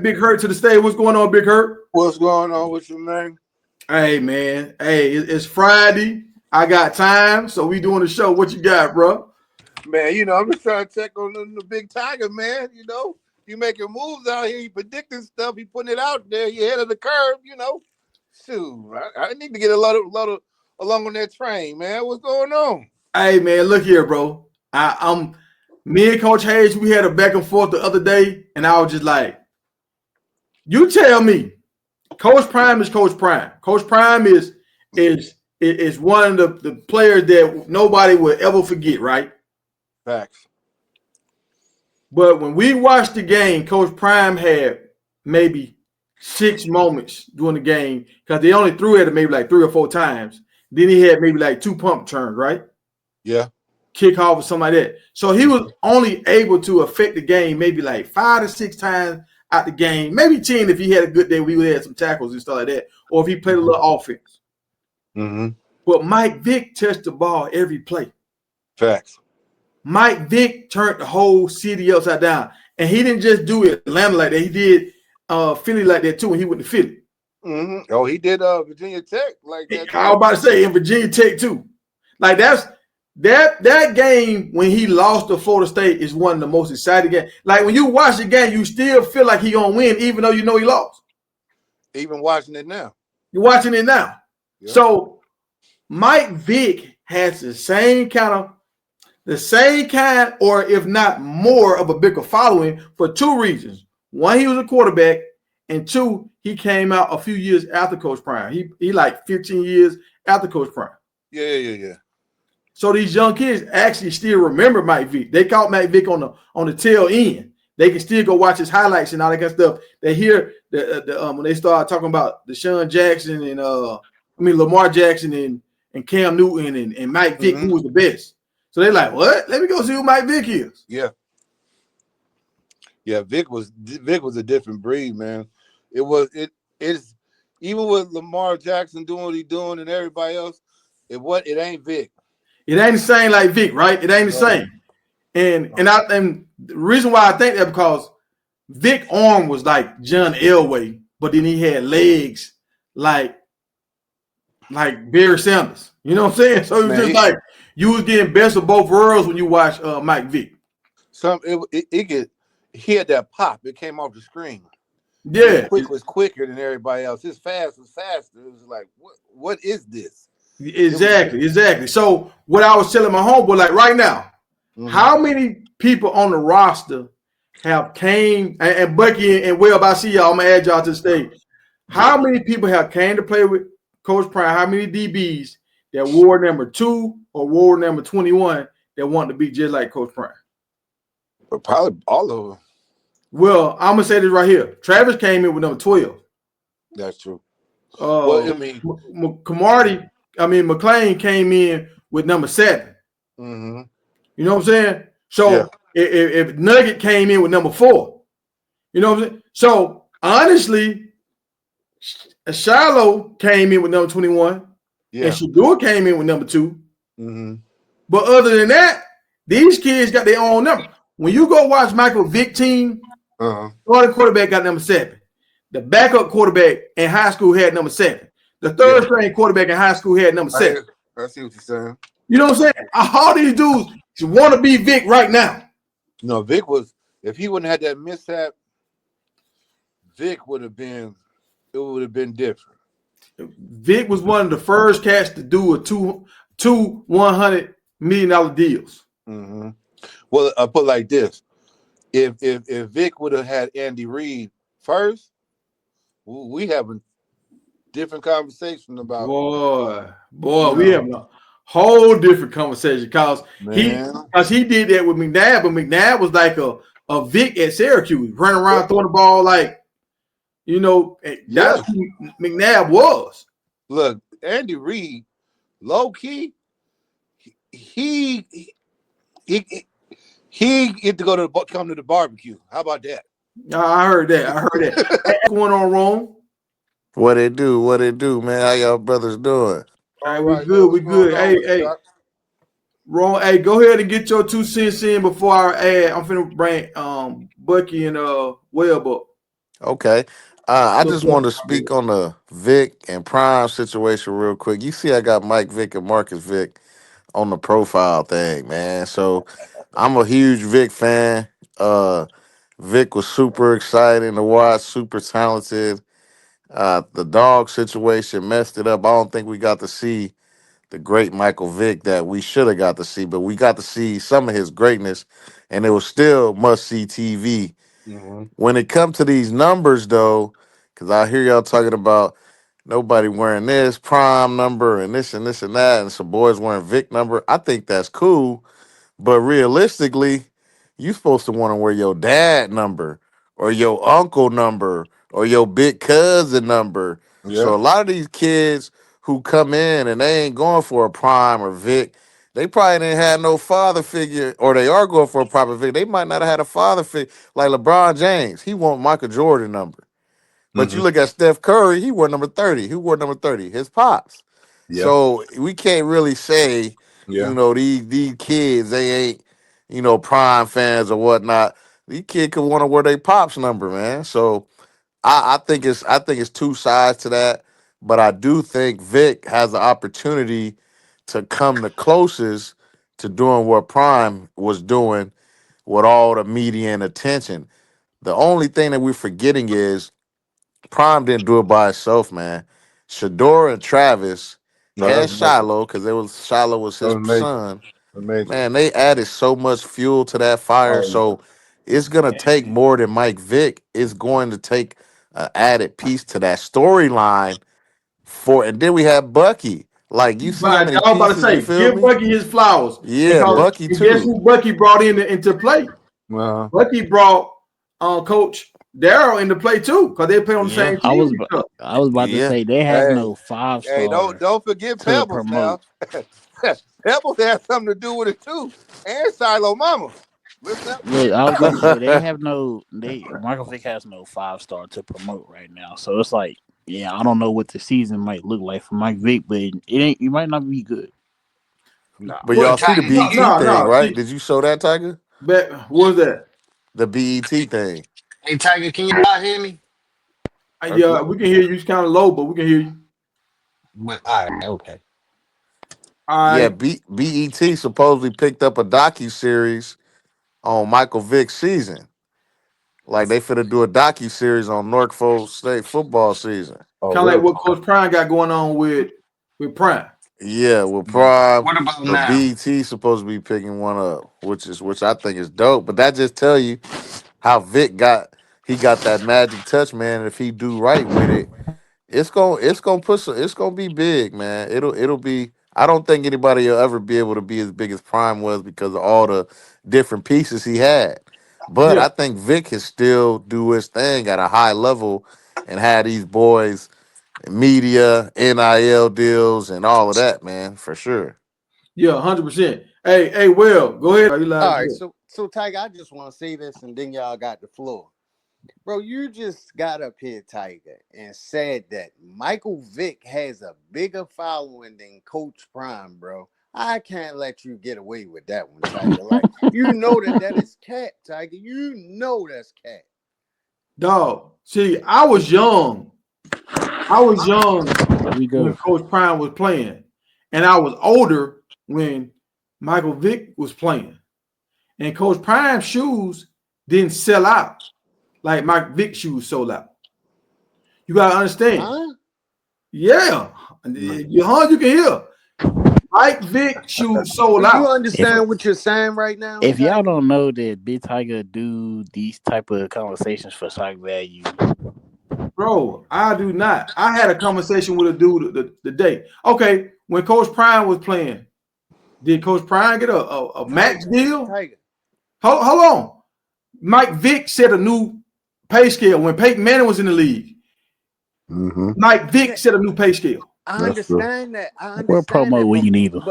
Big Hurt to the stage. What's going on, Big Hurt? What's going on with your name? Hey, man. Hey, it's Friday. I got time, so we doing the show. What you got, bro? Man, I'm just trying to check on the big tiger, man. You making moves out here, you predicting stuff, you putting it out there, you ahead of the curve, Shoot, I need to get a lot of along on that train, man. What's going on? Hey, man, look here, bro. I'm me and Coach Hayes, we had a back and forth the other day, and I was just like, you tell me, Coach Prime is Coach Prime. Coach Prime is one of the players that nobody will ever forget, right? Facts. But when we watched the game, Coach Prime had maybe 6 moments during the game because they only threw at it maybe like 3 or 4 times. Then he had maybe like 2 pump turns, right? Yeah. Kickoff or something like that. So he was only able to affect the game maybe like 5 to 6 times out the game, maybe 10 if he had a good day. We would have some tackles and stuff like that, or if he played a little offense. Mm-hmm. But Mike Vick touched the ball every play. Facts. Mike Vick turned the whole city upside down, and he didn't just do Atlanta like that. He did Philly like that too when he went to Philly. Mm-hmm. Oh, he did Virginia Tech like that. I was about to say in Virginia Tech too. Like that game when he lost to Florida State is one of the most exciting games. Like when you watch the game, you still feel like he gonna win, even though you know he lost. Even watching it now. You're watching it now. Yeah. So Mike Vick has the same kind, or if not more of a bigger following for 2 reasons. One, he was a quarterback, and 2, he came out a few years after Coach Prime. He like 15 years after Coach Prime. Yeah. So these young kids actually still remember Mike Vick. They caught Mike Vick on the tail end. They can still go watch his highlights and all that kind of stuff. They hear when they start talking about Deshaun Jackson and Lamar Jackson and Cam Newton and Mike Vick, who was the best. So they're like, what? Let me go see who Mike Vick is. Yeah. Yeah, Vick was a different breed, man. It's even with Lamar Jackson doing what he's doing and everybody else, it ain't Vick. It ain't the same like Vick, right? It ain't the same. And the reason why I think that because Vick's arm was like John Elway, but then he had legs like Barry Sanders. You know what I'm saying? So it was just like you was getting best of both worlds when you watch Mike Vick. He had that pop. It came off the screen. Yeah. Quick was quicker than everybody else. His fast was faster. It was like, what is this? Exactly. So what I was telling my homeboy, like right now, how many people on the roster have came and Bucky and Webb, I see y'all, I'm gonna add y'all to the stage. How many people have came to play with Coach Prime? How many DBs that wore number 2 or wore number 21 that want to be just like Coach Prime? But probably all of them. Well, I'm gonna say this right here. Travis came in with number 12. That's true. McLean came in with number 7. Mm-hmm. You know what I'm saying? So if Nugget came in with number 4, you know what I'm saying? So honestly, Shiloh came in with number 21, and Shador came in with number 2. Mm-hmm. But other than that, these kids got their own number. When you go watch Michael Vick team, the quarterback got number 7. The backup quarterback in high school had number 7. The third string quarterback in high school had number 7. I see what you're saying. You know what I'm saying? All these dudes want to be Vick right now. No, Vick was, if he wouldn't have had that mishap, Vick would have been different. Vick was one of the first cats to do two $100 million deals. Mm-hmm. Well, I put it like this: if Vick would have had Andy Reid first, we have a different conversation about. Boy, we have a whole different conversation because he did that with McNabb, but McNabb was like a Vick at Syracuse, running around throwing the ball like, that's who McNabb was. Look, Andy Reid, low key, he get to come to the barbecue. How about that? I heard that. What's going on, Rome? What it do, man? How y'all brothers doing? All right, we good. Hey, Rome, hey, go ahead and get your 2 cents in before I add. I'm finna bring Bucky and Webb up. Okay. I Good just want to point. speak on the Vic and Prime situation real quick. You see, I got Mike Vick and Marcus Vick on the profile thing, man. So I'm a huge Vic fan. Uh, Vic was super exciting to watch, super talented. The dog situation messed it up. I don't think we got to see the great Michael Vick that we should have got to see, but we got to see some of his greatness, and it was still must see TV. Mm-hmm. When it comes to these numbers, though, because I hear y'all talking about nobody wearing this prime number and this and this and that, and some boys wearing Vic number. I think that's cool, but realistically, you supposed to want to wear your dad number or your uncle number or your big cousin number. Yeah. So a lot of these kids who come in and they ain't going for a prime or Vic, they probably didn't have no father figure, or they are going for a proper Vic. They might not have had a father figure like LeBron James. He want Michael Jordan number. But Mm-hmm. you look at Steph Curry, he wore number 30. Who wore number 30? His pops. Yeah. So we can't really say, Yeah. these kids, they ain't, prime fans or whatnot. These kids could want to wear their pops number, man. So I think it's two sides to that. But I do think Vic has the opportunity to come the closest to doing what Prime was doing with all the media and attention. The only thing that we're forgetting is Prime didn't do it by itself, man. Shador and Travis No, and that's amazing. Shiloh, because Shiloh was That his was amazing. son. Amazing. Man, they added so much fuel to that fire. Oh yeah. So it's gonna take more than Mike Vick. It's going to take an added piece to that storyline and then we have Bucky. Like you see how But many I was about to pieces, you say, feel give me? Bucky his flowers. Yeah, Because Yeah. Bucky and guess too. who Bucky brought into play? Uh-huh. Bucky brought Coach Darrell into play too, because they play on the Yeah, same team and stuff. I was about to yeah. say they have Hey, no five hey, star don't forget to Pebbles now. promote. Pebbles had something to do with it too, and Shiloh Mama. Let's not Look, forget I was about to Shiloh. say they have no. They Michael Vick has no five star to promote right now. So it's like, yeah, I don't know what the season might look like for Mike Vick, but it ain't. It might not be good. No. But What? y'all see the Tiger, No, BET no, thing, no. right? See, Did you show that, Tiger? but what was that? The BET thing. hey Tiger, can y'all hear me? Yeah, we can hear you. It's kind of low, but we can hear you. All right, okay. All Yeah, right. BET supposedly picked up a docu series on Michael Vick's season. Like they finna do a docu series on Norfolk State football season. Oh, Kind of like really? what Coach Prime got going on with Prime. Yeah, with Prime, What about but now? BET supposed to be picking one up, which I think is dope. But that just tell you how Vic got that magic touch, man. And if he do right with it, it's gonna be big, man. It'll be. I don't think anybody will ever be able to be as big as Prime was because of all the different pieces he had. But Yeah, I think Vic can still do his thing at a high level and have these boys media, NIL deals, and all of that, man, for sure. yeah, 100%. Hey, Will, go ahead. You All live right, to so Tiger, I just want to say this, and then y'all got the floor, bro. You just got up here, Tiger, and said that Michael Vick has a bigger following than Coach Prime, bro. I can't let you get away with that one, Tiger. Like you know that is cat, Tiger. You know that's cat. dog. See, I was young. I was young Here we when go. Coach Prime was playing, and I was older when Michael Vick was playing. And Coach Prime's shoes didn't sell out like Mike Vick shoes sold out. You gotta understand. Huh? Yeah, Mm. you can hear. Mike Vick shoes sold Do you out. If understand what you're saying right now, if y'all Tiger? don't know that Big Tiger do these type of conversations for shock value, Bro, I do not. I had a conversation with a dude the day. Okay, when Coach Prime was playing, did Coach Prime get a max Tiger, deal? Tiger. Hold on. Mike Vick set a new pay scale when Peyton Manning was in the league. Mm-hmm. Mike Vick Okay, set a new pay scale. I That's true. understand that. I what understand promo that, will you need them?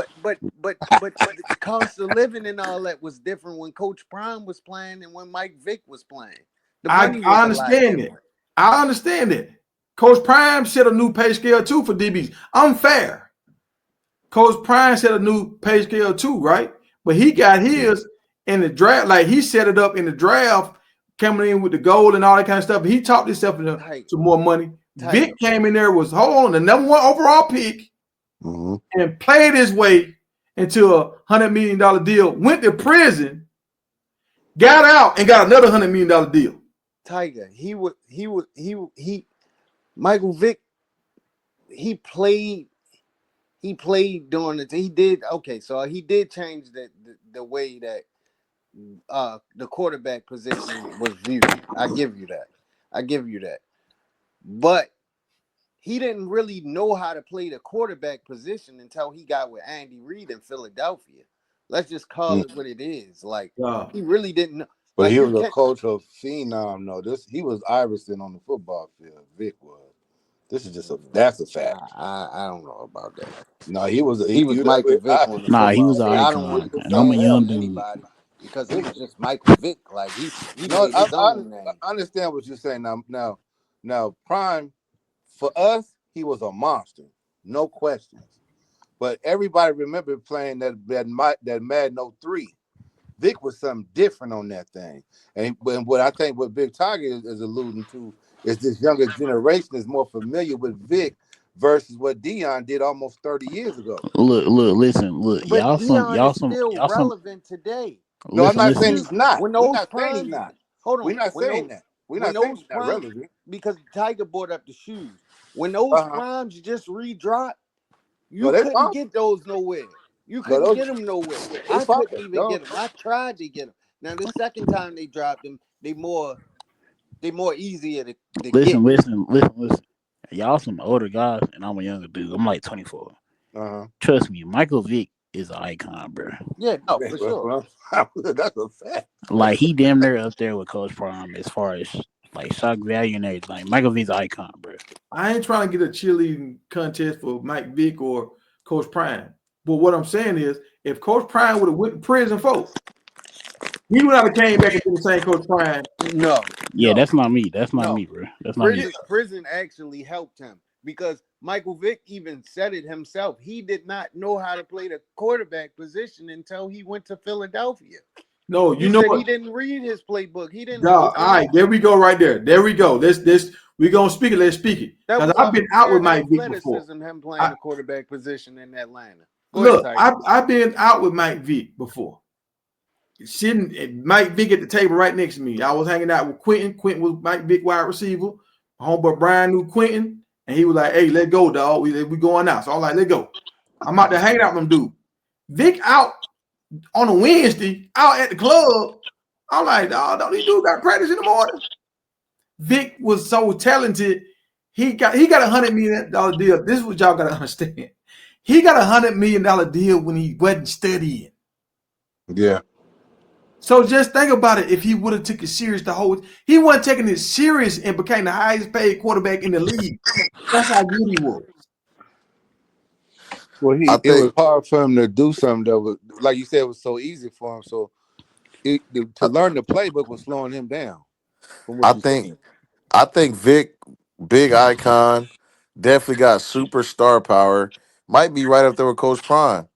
but the cost of living and all that was different when Coach Prime was playing and when Mike Vick was playing. The money I was a lot understand it. different. I understand it. Coach Prime set a new pay scale too for DBs. Unfair. Coach Prime set a new pay scale too, right? But he got his in the draft, like he set it up in the draft coming in with the gold and all that kind of stuff. He talked himself into more money. Vick came in there, was the number 1 overall pick, and played his way into a $100 million deal. Went to prison, got out, and got another $100 million deal. Tiger, Michael Vick, he played during the. He did okay, so he did change the way that the quarterback position was viewed. I give you that. But he didn't really know how to play the quarterback position until he got with Andy Reid in Philadelphia. Let's just call it what it is. Like he really didn't know. But like, he was a coach of phenom. No, he was Iverson on the football field. Vick was. This is just that's a fact. I don't know about that. No, he was Michael Vick on the Nah, he was football an field. icon. I don't really And I'm a young dude. anybody because it was just Michael Vick. Like he made his own name. I understand what you're saying now. Prime for us, he was a monster, no questions. But everybody remember playing that Madden 03. Vick was something different on that thing. And what I think what Big Tiger is alluding to is this younger generation is more familiar with Vick versus what Deion did almost 30 years ago. Listen. But Y'all still relevant today. No, I'm not saying he's not. We're not saying he's not. Hold on. We're not saying that. We're not saying he's not relevant. Because Tiger brought up the shoes. When those primes just re-dropped, you couldn't get those nowhere. You couldn't get them nowhere. I couldn't even get them. I tried to get them. Now the second time they dropped them, they more easier to get. Listen. Y'all some older guys, and I'm a younger dude. I'm like 24. Trust me, Michael Vick is an icon, bro. Yeah, no, for sure. That's a fact. Like he damn near up there with Coach Prime as far as like shock value and everything. Like Michael Vick's an icon, bro. I ain't trying to get a cheerleading contest for Mike Vick or Coach Prime. But what I'm saying is, if Coach Prime would have went to prison, folks, he would not have came back and been the same Coach Prime. No. Yeah, that's not me. That's not me, bro. That's not me. Prison actually helped him because Michael Vick even said it himself. He did not know how to play the quarterback position until he went to Philadelphia. No, you know what? He didn't read his playbook. He didn't. All right, there we go, right there. There we go. This we're gonna speak it. Let's speak it. Because I've been out with Mike Vick before. Him playing the quarterback position in Atlanta. Look, I've been out with Mike Vick before. Sitting Mike Vick at the table right next to me. I was hanging out with Quentin. Quentin was Mike Vick wide receiver. My homeboy Brian knew Quentin, and he was like, "Hey, let's go, dog. We going out." So I'm like, "Let's go." I'm out there hanging out with them dude. Vick out on a Wednesday, out at the club. I'm like, "Dog, don't these dudes got practice in the morning?" Vick was so talented. He got $100 million deal. This is what y'all gotta understand. He got $100 million deal when he wasn't studying. Yeah. So just think about it. If he would have took it serious he wasn't taking it serious and became the highest paid quarterback in the league. That's how good he was. Well, it was hard for him to do something that was, like you said, it was so easy for him. So to learn the playbook was slowing him down. I think Vic, big icon, definitely got superstar power. Might be right up there with Coach Prime.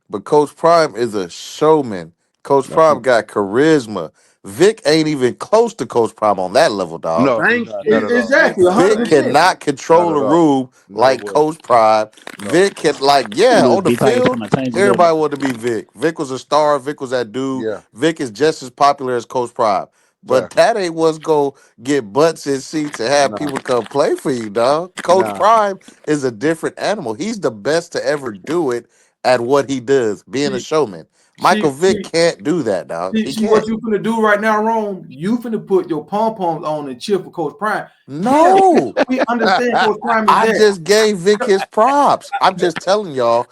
But Coach Prime is a showman. Coach Prime got charisma. Vic ain't even close to Coach Prime on that level, dog. No, exactly. Vic cannot control the room like Coach Prime. Vic can, on the field, everybody wanted to be Vic. Vic was a star. Vic was that dude. Yeah. Vic is just as popular as Coach Prime. But that ain't what's going to get butts in seats and have people come play for you, dog. Coach Prime is a different animal. He's the best to ever do it at what he does, being a showman. Michael Vick can't do that, dog. He can't. What you finna do right now, Rome? You finna put your pom-poms on and cheer for Coach Prime. No. We understand Coach Prime is I there. just gave Vic his props. I'm just telling y'all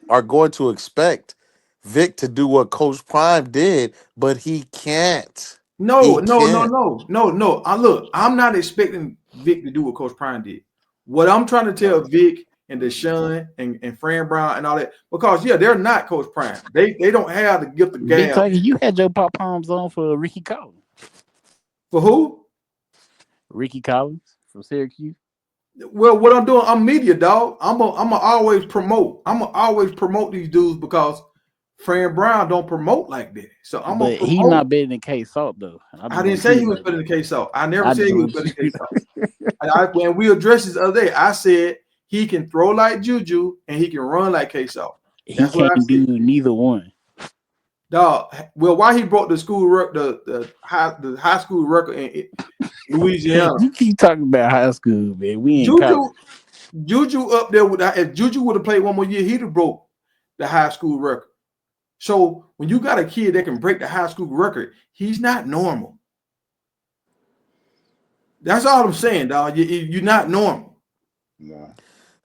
are going to expect Vic to do what Coach Prime did, but he can't. No. Look, I'm not expecting Vic to do what Coach Prime did. What I'm trying to tell Vic and Deshaun and Fran Brown and all that, because they're not Coach Prime. They don't have the gift of gab. You had your pop palms on for Ricky Collins. For who? Ricky Collins from Syracuse. Well, what I'm doing, I'm media, dog. I'm gonna always promote. I'm gonna always promote these dudes because Fran Brown don't promote like that. So I'm gonna But he promote. not better than K Salt though. And I I just didn't want say you he to was know better that. than K Salt. I never I said just he was want better than you. K Salt. When we addressed this the other day, I said he can throw like Juju and he can run like K Salt. He That's what I can't said. do neither one. Dog. Well, why he broke the school the high school record in Louisiana? You keep talking about high school, man. We in college. Juju up there with if Juju would have played one more year, he'd have broke the high school record. So when you got a kid that can break the high school record, he's not normal. That's all I'm saying, dog. You're not normal. Yeah.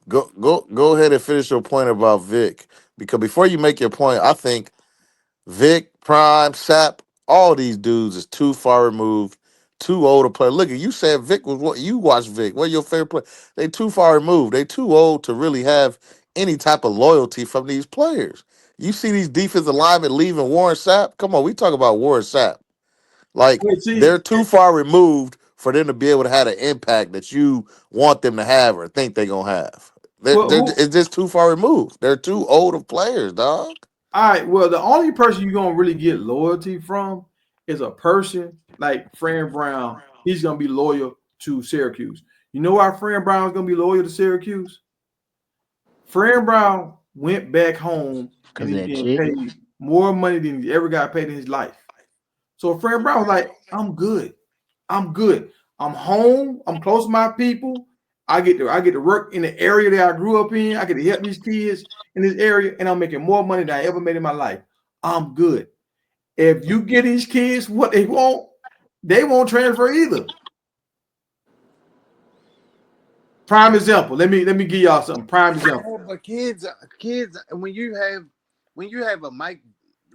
Go ahead and finish your point about Vic. Because before you make your point, I think Vic, Prime, Sap, all these dudes is too far removed, too old to play. Look, you said Vic was what you watched Vic. What your favorite play? They too far removed. They too old to really have any type of loyalty from these players. You see these defensive linemen leaving Warren Sapp. Come on, we talk about Warren Sapp. Like Wait, see, they're too far removed for them to be able to have the impact that you want them to have or think they're gonna have. well, It's just too far removed. They're too old of players, dog. all right. Well, the only person you're gonna really get loyalty from is a person like Fran Brown. He's gonna be loyal to Syracuse. You know why Fran Brown's gonna be loyal to Syracuse? Fran Brown went back home and Cause he's that getting shit. paid more money than he ever got paid in his life. So Fran Brown was like, I'm good. I'm good. I'm home. I'm close to my people. I get to work in the area that I grew up in. I get to help these kids in this area, and I'm making more money than I ever made in my life. I'm good. If you get these kids what they won't transfer either. Prime example. Let me give y'all something. Prime example. Yeah, but kids, when you have a Mike,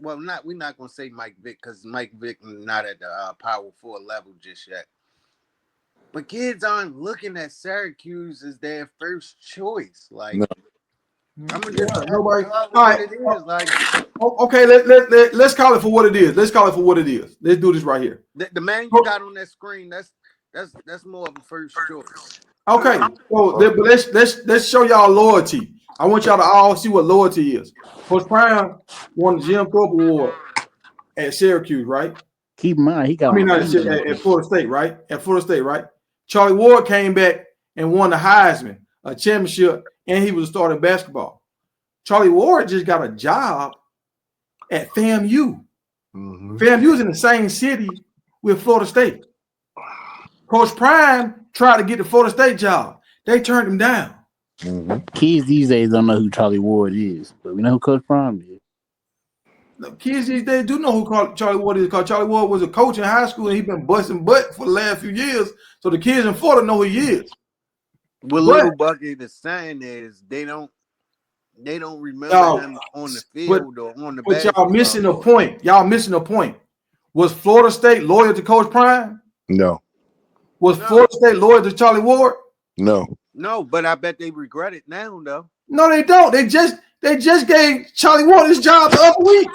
well, we're not gonna say Mike Vick because Mike Vick not at the Power 4 level just yet. But kids aren't looking at Syracuse as their first choice. Like, No. I'm gonna Yeah, just nobody. call it All what right. it is. Like, Okay, let's call it for what it is. Let's call it for what it is. Let's do this right here. the man you got on that screen, that's more of a first choice. Okay, so but let's show y'all loyalty. I want y'all to all see what loyalty is. Coach Prime won the Jim Thorpe Award at Syracuse, right? Keep in mind, he got I on mean, the not team. at Florida State, right? At Florida State, right? Charlie Ward came back and won the Heisman, a championship, and he was a starter in basketball. Charlie Ward just got a job at FAMU. Mm-hmm. FAMU is in the same city with Florida State. Coach Prime tried to get the Florida State job. They turned him down. Mm-hmm. Kids these days don't know who Charlie Ward is, but we know who Coach Prime is. The kids these days do know who Charlie Ward is because Charlie Ward was a coach in high school and he's been busting butt for the last few years. So the kids in Florida know who he is. What But Little Bucket is saying is they don't remember y'all, him on the but field or on the but y'all basketball missing a court. point. Y'all missing a point. Was Florida State loyal to Coach Prime? No. Was No, Florida State loyal to Charlie Ward? No. no, but I bet they regret it now, though. No, they don't. They just gave Charlie Ward his job the other week.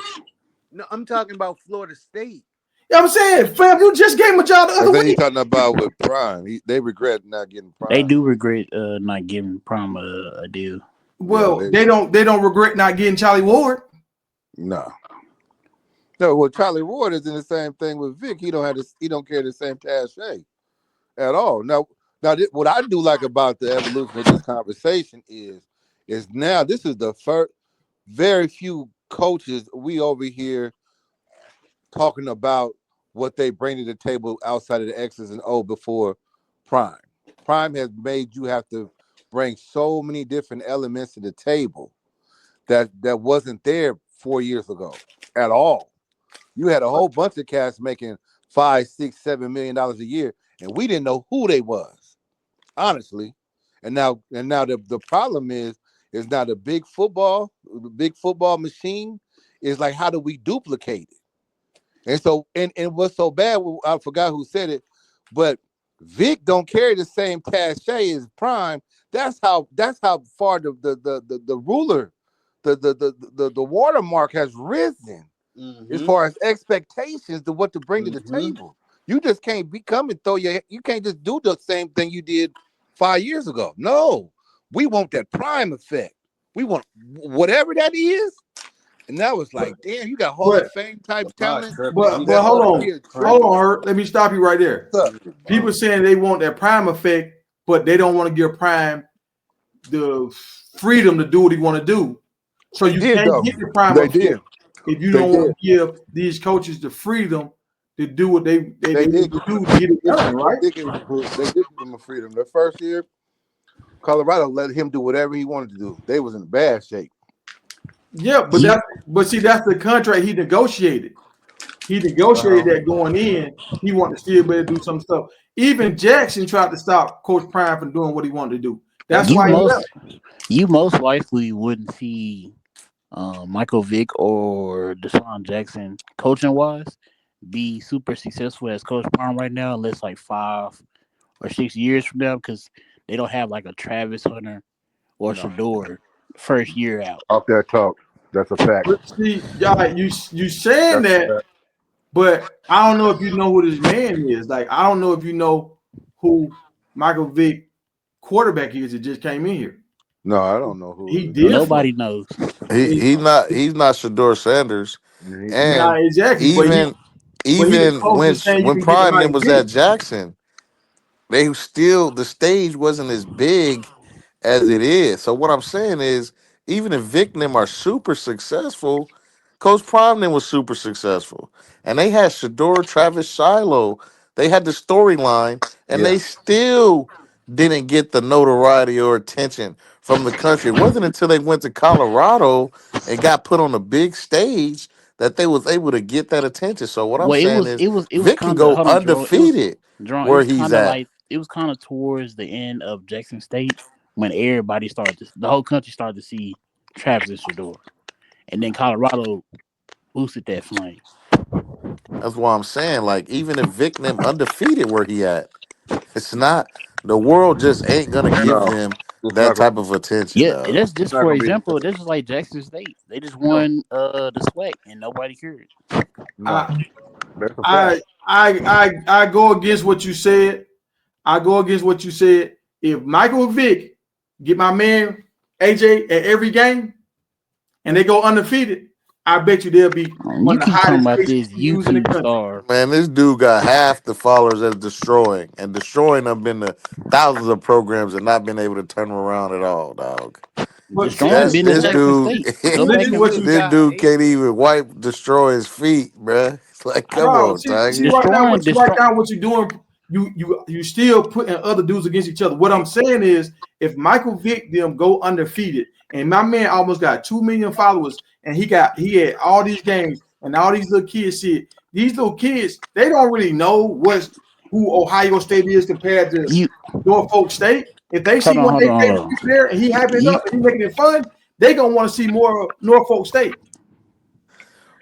No, I'm talking about Florida State. You know what I'm saying? Fam, you just gave him a job the I other think he's week. talking about with Prime. They regret not getting Prime. They do regret not giving Prime a deal. Well, Yeah, they don't regret not getting Charlie Ward. no. No, well, Charlie Ward is in the same thing with Vic. He don't carry the same cachet at all. Now, what I do like about the evolution of this conversation is now this is the first very few coaches we over here talking about what they bring to the table outside of the X's and O before Prime. Prime has made you have to bring so many different elements to the table that wasn't there 4 years ago at all. You had a whole bunch of cats making $5, $6, $7 million a year, and we didn't know who they was, honestly. And now the problem is now the big football machine is like, how do we duplicate it? And so, and what's so bad, I forgot who said it, but Vic don't carry the same cachet as Prime. That's how far the ruler, the watermark has risen as far as expectations to what to bring to the table. You just can't you can't just do the same thing you did 5 years ago. No, we want that Prime effect. We want whatever that is. And that was like, damn, you got Hall But of Fame type Todd talent. tripping. but He but That hold Todd must on, be a hold trip. tripping. on, Hurt. Let me stop you right there. What's up? People saying they want that Prime effect, but they don't want to give Prime the freedom to do what he want to do. So They you did can't though. get the Prime They effect did. if you They don't want did. to give these coaches the freedom to do what they They need did to give do to get it done, right? they did give him a freedom. The first year, Colorado let him do whatever he wanted to do. They was in bad shape. Yeah, You but see that's the contract he negotiated. He negotiated that going in. He wanted to still be able to do some stuff. Even Jackson tried to stop Coach Prime from doing what he wanted to do. That's That's a you why he fact. left. most likely wouldn't see Michael Vick or Deshaun Jackson coaching wise be super successful as Coach Prime right now, unless like 5 or 6 years from now, because they don't have like a Travis Hunter or No, Shador first year out. off that talk. That's a fact. But see, y'all, you saying That's a that, fact. but I don't know if you know who this man is. Like, I don't know if you know who Michael Vick quarterback is that just came in here. No, I don't know who He it is. different. Nobody knows. He, He's not Shador Sanders, No. not and exactly, even but he the even closest thing you when can get to Prime then Mike was Vick. at Jackson, they still the stage wasn't as big as it is. So what I'm saying is, even if Vic and them are super successful, Coach Prime then was super successful, and they had Shador, Travis Shiloh. They had the storyline, and Yeah. they still didn't get the notoriety or attention from the country. It wasn't until they went to Colorado and got put on a big stage that they was able to get that attention. So what I'm Well, saying is, it was Vic can kind of, go hold on, Jerome. undefeated It where was he's kind of at. like it was kind of towards the end of Jackson State when everybody the whole country started to see Travis and Shador, and then Colorado boosted that flame. That's why I'm saying, like, even if Vic and them undefeated where he at, it's not the world just ain't gonna give No. them It's that not gonna type of attention, Yeah, and dog. that's it's just not for gonna be the example. same. This is like Jackson State. They just No. won the SWAC and nobody cared. No. I That's a fact. I go against what you said. I go against what you said. If Michael Vick get my man AJ at every game and they go undefeated, I bet you they'll be You one of the keep talking hottest about this HBCUs in the YouTube country. star. Man, this dude got half the followers as destroying, and destroying have been to thousands of programs and not been able to turn them around at all, dog. But see, Destroying That been to this Jackson dude, State. Go listen back to and what Niggas you look. this got dude eight. can't even wipe destroy his feet, bruh. It's like, come no, on, see Tiger. Destroying, right destroy. now what you're doing, you still putting other dudes against each other. What I'm saying is if Michael Vick them go undefeated and my man almost got 2 million followers and he had all these games and all these little kids see it. These little kids, they don't really know who Ohio State is compared to You Norfolk State. If they hold see on, one of hold their on, hold favorite on. people there and he hyping it You up and he making it fun, they gonna want to see more of Norfolk State.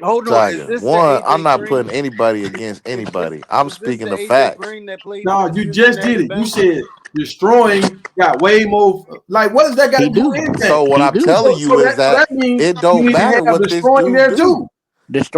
Hold on, is Tiger. this the One, I'm AJ not putting Green? anybody against anybody. I'm Is this speaking the the AJ facts. Green that played for No, the you Houston just at did the it. You Bengals? said destroying got way more. Like, what does that got he to do do. with anything? So what He I'm do. telling you is So that that means it you don't need to matter have what this destroying dude there do. too.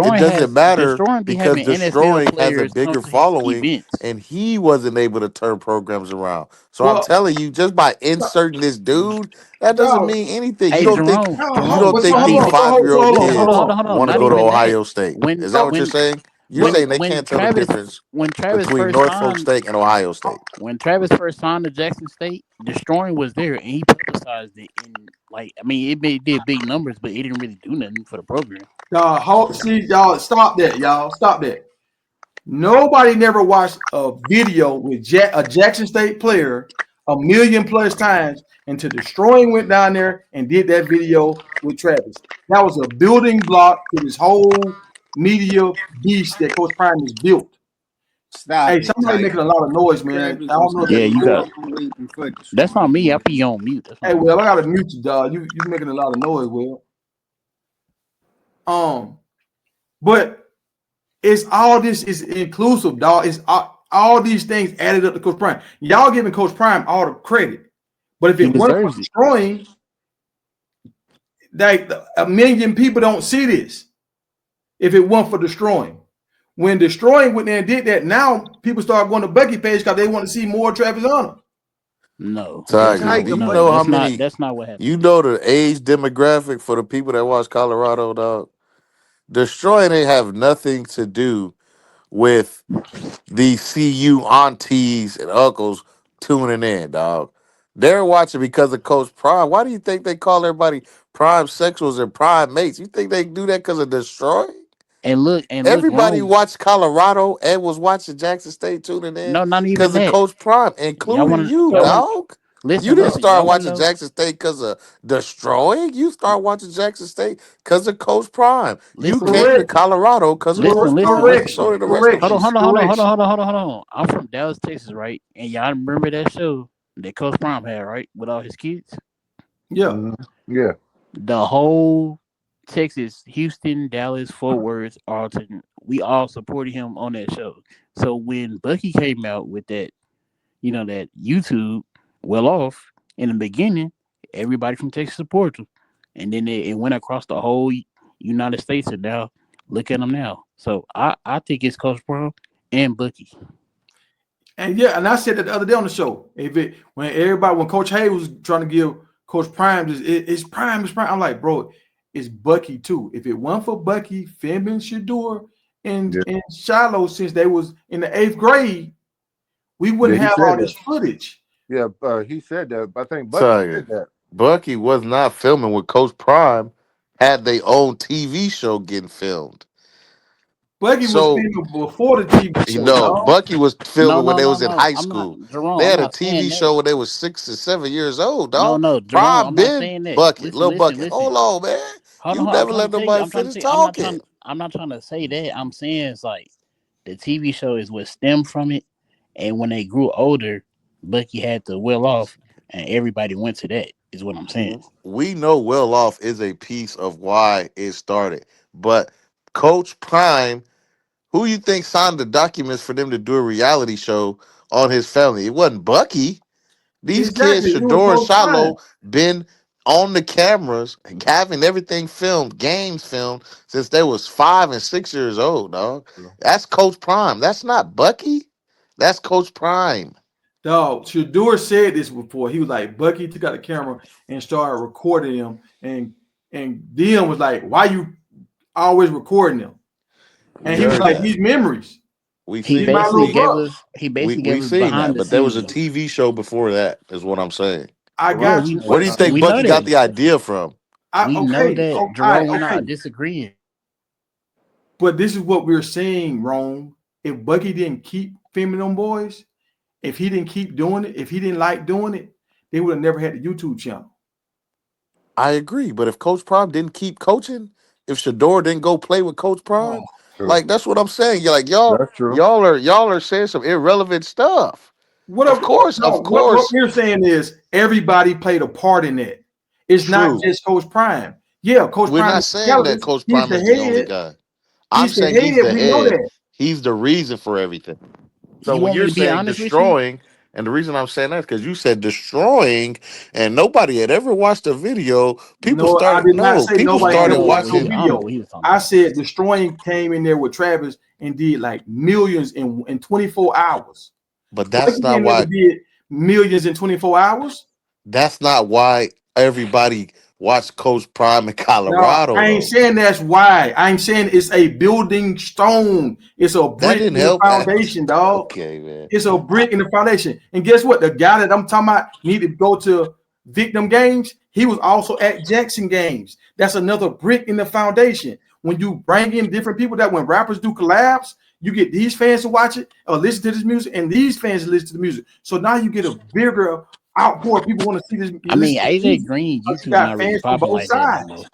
It doesn't matter Destroying be because having NFL destroying has a players come bigger to his following events. and he wasn't able to turn programs around. So I'm Well, telling you, just by inserting this dude, that doesn't no, mean anything. Hey Jerome, You hold on. don't But Jerome. so think Not these hold on. even. So hold, 5-year-old hold on. Listen, Hold kids on. hold on. want to Not go to even that. Ohio State. When Is that what you're when saying? You're But saying they can't tell the difference Travis between first Norfolk signed State and Ohio State. when Travis first signed to Jackson State, destroying was there and he publicized it. And like, I mean, did big numbers, but it didn't really do nothing for the program. see, y'all, stop that, y'all. Stop that. Nobody never watched a video with a Jackson State player 1 million+ times until Destroying went down there and did that video with Travis. That was a building block to this whole media beast that Coach Prime has built. Stop Hey, it, somebody making a Tiger. lot of noise, man. I Travis don't was know if Yeah, that's still you you. got. waiting for That's not me. I destroying. be on mute. That's Hey, not me. Will, I gotta mute you, dog. You making a lot of noise, Will. Um, but it's all this is inclusive, dog. It's all these things added up to Coach Prime. Y'all giving Coach Prime all the credit, but if He it wasn't for deserves it. Destroying, like 1 million people don't see this. If it wasn't for Destroying, when Destroying went there and did that, now people start going to Bucky page because they want to see more Travis Hunter. No, that's Tiger, not. do Tiger, you but No, know how that's not. many? That's not what happened. You know the age demographic for the people that watch Colorado, dog. destroying ain't have nothing to do with the CU aunties and uncles tuning in, dog. They're watching because of Coach Prime. Why do you think they call everybody prime sexuals and prime mates? You think they do that because of destroy? And look, Everybody Rome. watched Colorado and was watching Jackson State tuning in No, not even because of that. Coach Prime, Y'all including want you, y'all want dog. You didn't listen. start Y'all want to watching know? Jackson State because of destroying. You start watching Jackson State because of Coach Prime. You Listen, came to Correct. Colorado because of Coach Prime. Correction. So did the rest of Hold on, them. Correction. hold on, hold on, hold on, Correction. hold on, hold on, hold on. I'm from Dallas, Texas, right? And y'all remember that show that Coach Prime had, right, with all his kids? Yeah. Yeah. The whole Texas, Houston, Dallas, Fort Worth, Arlington, we all supported him on that show. So when Bucky came out with that, that YouTube well off in the beginning, everybody from Texas supported him, and then it went across the whole United States, and now look at them now. So I think it's Coach Prime and Bucky. And yeah, and I said that the other day on the show. When Coach Hay was trying to give Coach Prime it's Prime, it's Prime. I'm like, bro, it's Bucky too. If it weren't for Bucky, Finman, Shador, and Yeah. Shiloh since they was in the 8th grade, we Yeah. wouldn't He have said all that. this footage. Yeah. He said that. I think Bucky Tell you, said that. Bucky was not filming with Coach Prime. Had their own TV show getting filmed. Bucky was So filming before the TV show, dog. Bucky was No, filming when no, they no, was in no. high I'm not school. Jerome. They I'm had a not saying TV that. show when they was 6 or 7 years old, No, dog. no, Jerome. Prime I'm not been saying that. Bucket, Listen, little listen, Bucket. listen. Hold on, man. Hold on, You hold on. I'm never trying let to tell you. nobody I'm trying to finish tell you. I'm not trying. talking. I'm not trying to say that. I'm saying it's like the TV show is what stemmed from it, and when they grew older, Bucky had to well off, and everybody went to that. Is what I'm saying. We know well off is a piece of why it started, but Coach Prime, who you think signed the documents for them to do a reality show on his family? It wasn't Bucky. These kids, Exactly. It was Shador and Coach Prime. Shiloh, been on the cameras, having everything filmed, games filmed since they was 5 and 6 years old, dog. That's Coach Prime. That's not Bucky. That's Coach Prime. Dog, Shador said this before. He was like, Bucky took out the camera and started recording him. And Dion was like, why you always recording him? We And he was heard like, that. these memories. We He He's seen my that. basically little gave brother. us. He We basically we gave us seen behind that. the But there was a scenes. TV show before that, is what I'm saying. I Yeah, got we you. Where do But you think we know Bucky got that. the idea from? We know okay. that Oh, all right, Jerome. We're okay. not disagreeing. But this is what we're saying, Rome. If Bucky didn't keep filming them boys, if he didn't keep doing it, if he didn't like doing it, they would have never had the YouTube channel. I agree. But if Coach Prime didn't keep coaching, if Shador didn't go play with Coach Oh, Prime, True. like that's what I'm saying. You're like y'all, That's true. y'all are saying some irrelevant stuff. what Of up? course, No, of what course, we're saying is everybody played a part in it. It's not true. just Coach Prime. Yeah, Coach We're Prime not is saying that intelligence. Coach He's Prime the is the only head. guy. I'm He's the saying he's head. the We know head. that. He's the reason for everything. So You when want me you're to be saying honest with you? destroying, and the reason I'm saying that is because you said destroying, and nobody had ever watched a video. No, I did not say People I nobody don't had started know watched what no he. watching. I don't know video. what he was talking I about. said Destroying came in there with Travis and did like millions in 24 hours. But Bucky ain't never did millions in 24 hours. that's not why everybody watched Coach Prime in No, Colorado I ain't though. saying that's why. I'm saying it's a building stone. It's a That brick didn't in the help. foundation, dog. Okay, man. It's a I, brick in the foundation. And guess what? The guy that I'm talking about need to go to victim games. He was also at Jackson games. That's another brick in the foundation. When you bring in different people that when rappers do collabs, you get these fans to watch it or listen to this music, and these fans to listen to the music. So now you get a bigger outpour. People want to see this, I mean, listen to the AJ music. Green But you YouTube got not really fans from popping both like that no sides. more.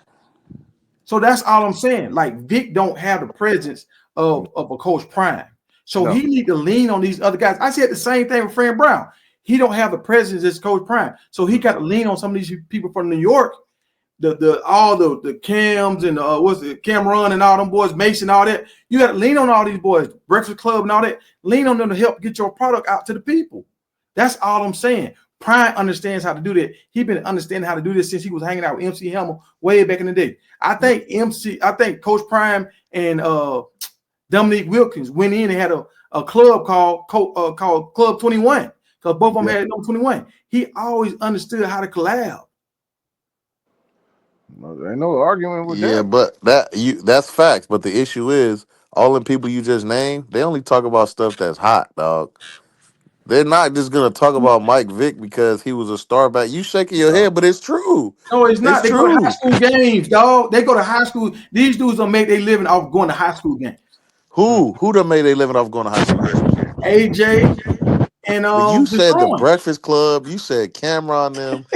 So that's all I'm saying. Like Vick don't have the presence of a Coach Prime. So No. he need to lean on these other guys. I said the same thing with Fran Brown. He don't have the presence as Coach Prime. So he got to lean on some of these people from New York, the Cams and what's it, Cameron and all them boys, Mason, all that. You got to lean on all these boys, Breakfast Club and all that. Lean on them to help get your product out to the people. That's all I'm saying. Prime understands how to do that. He been understanding how to do this since he was hanging out with MC Hammer way back in the day. I think Coach Prime and Dominique Wilkins went in and had a club called Club 21 because both of them Yeah. had number 21. He always understood how to collab. No, there ain't no argument with Yeah, that. but that's facts. But the issue is all the people you just named, they only talk about stuff that's hot, dog. They're not just gonna talk about Mike Vick because he was a star back. You shaking your head, but it's true. No, it's It's not. They go to high true. school games, dog. They go to high school. These dudes don't make their living off going to high school games. Who done made they living off going to high school games? AJ and But you said the Deshaun. Breakfast Club. You said Cameron them.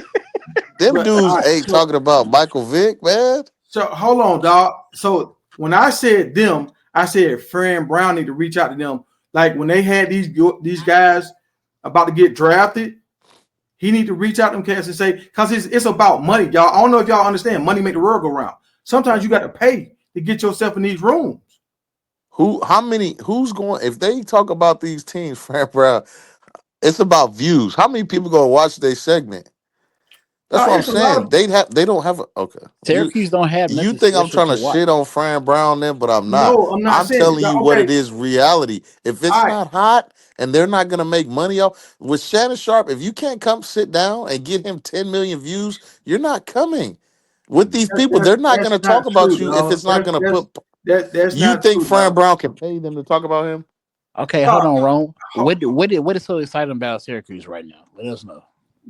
Them But all dudes right, ain't talking about Michael Vick, man. so hold on, dog. So when I said them, I said Fran Brown need to reach out to them. Like when they had these guys about to get drafted, he need to reach out to them cats and say, because it's about money, y'all. I don't know if y'all understand. Money make the world go round. Sometimes you got to pay to get yourself in these rooms. Who's going if they talk about these teams, Fran Brown, it's about views. How many people gonna watch their segment? That's what I'm It's a lot saying. of They don't have a okay. Syracuse don't have You nothing think I'm special trying to to watch. shit on Fran Brown then, but I'm not. no, I'm not I'm saying telling you what okay. it is reality. If All it's right, not hot and they're not gonna make money off with Shannon Sharp, if you can't come sit down and get him 10 million views, you're not coming. With these people, they're not that's gonna not talk about true, you if dog. it's not gonna put That's you not think true, Fran dog. Brown can pay them to talk about him? Okay, hold Dog, on, Ron. ho- What is so exciting about Syracuse right now? Let us know.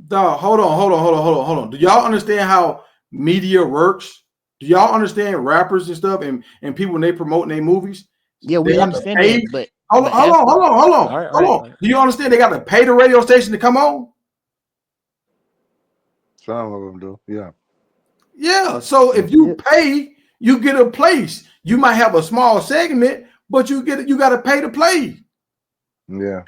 dog, hold on. Do y'all understand how media works? Do y'all understand rappers and stuff and people when they promoting their movies? Yeah, They we got to understand pay. that, but Hold on, but hold ask on, the hold on, hold all on, right, all hold right, on. all right. Do you understand they got to pay the radio station to come on? Some of them do. Yeah. Yeah. So if you Yeah. pay, you get a place. You might have a small segment, but you got to pay to play. Yeah.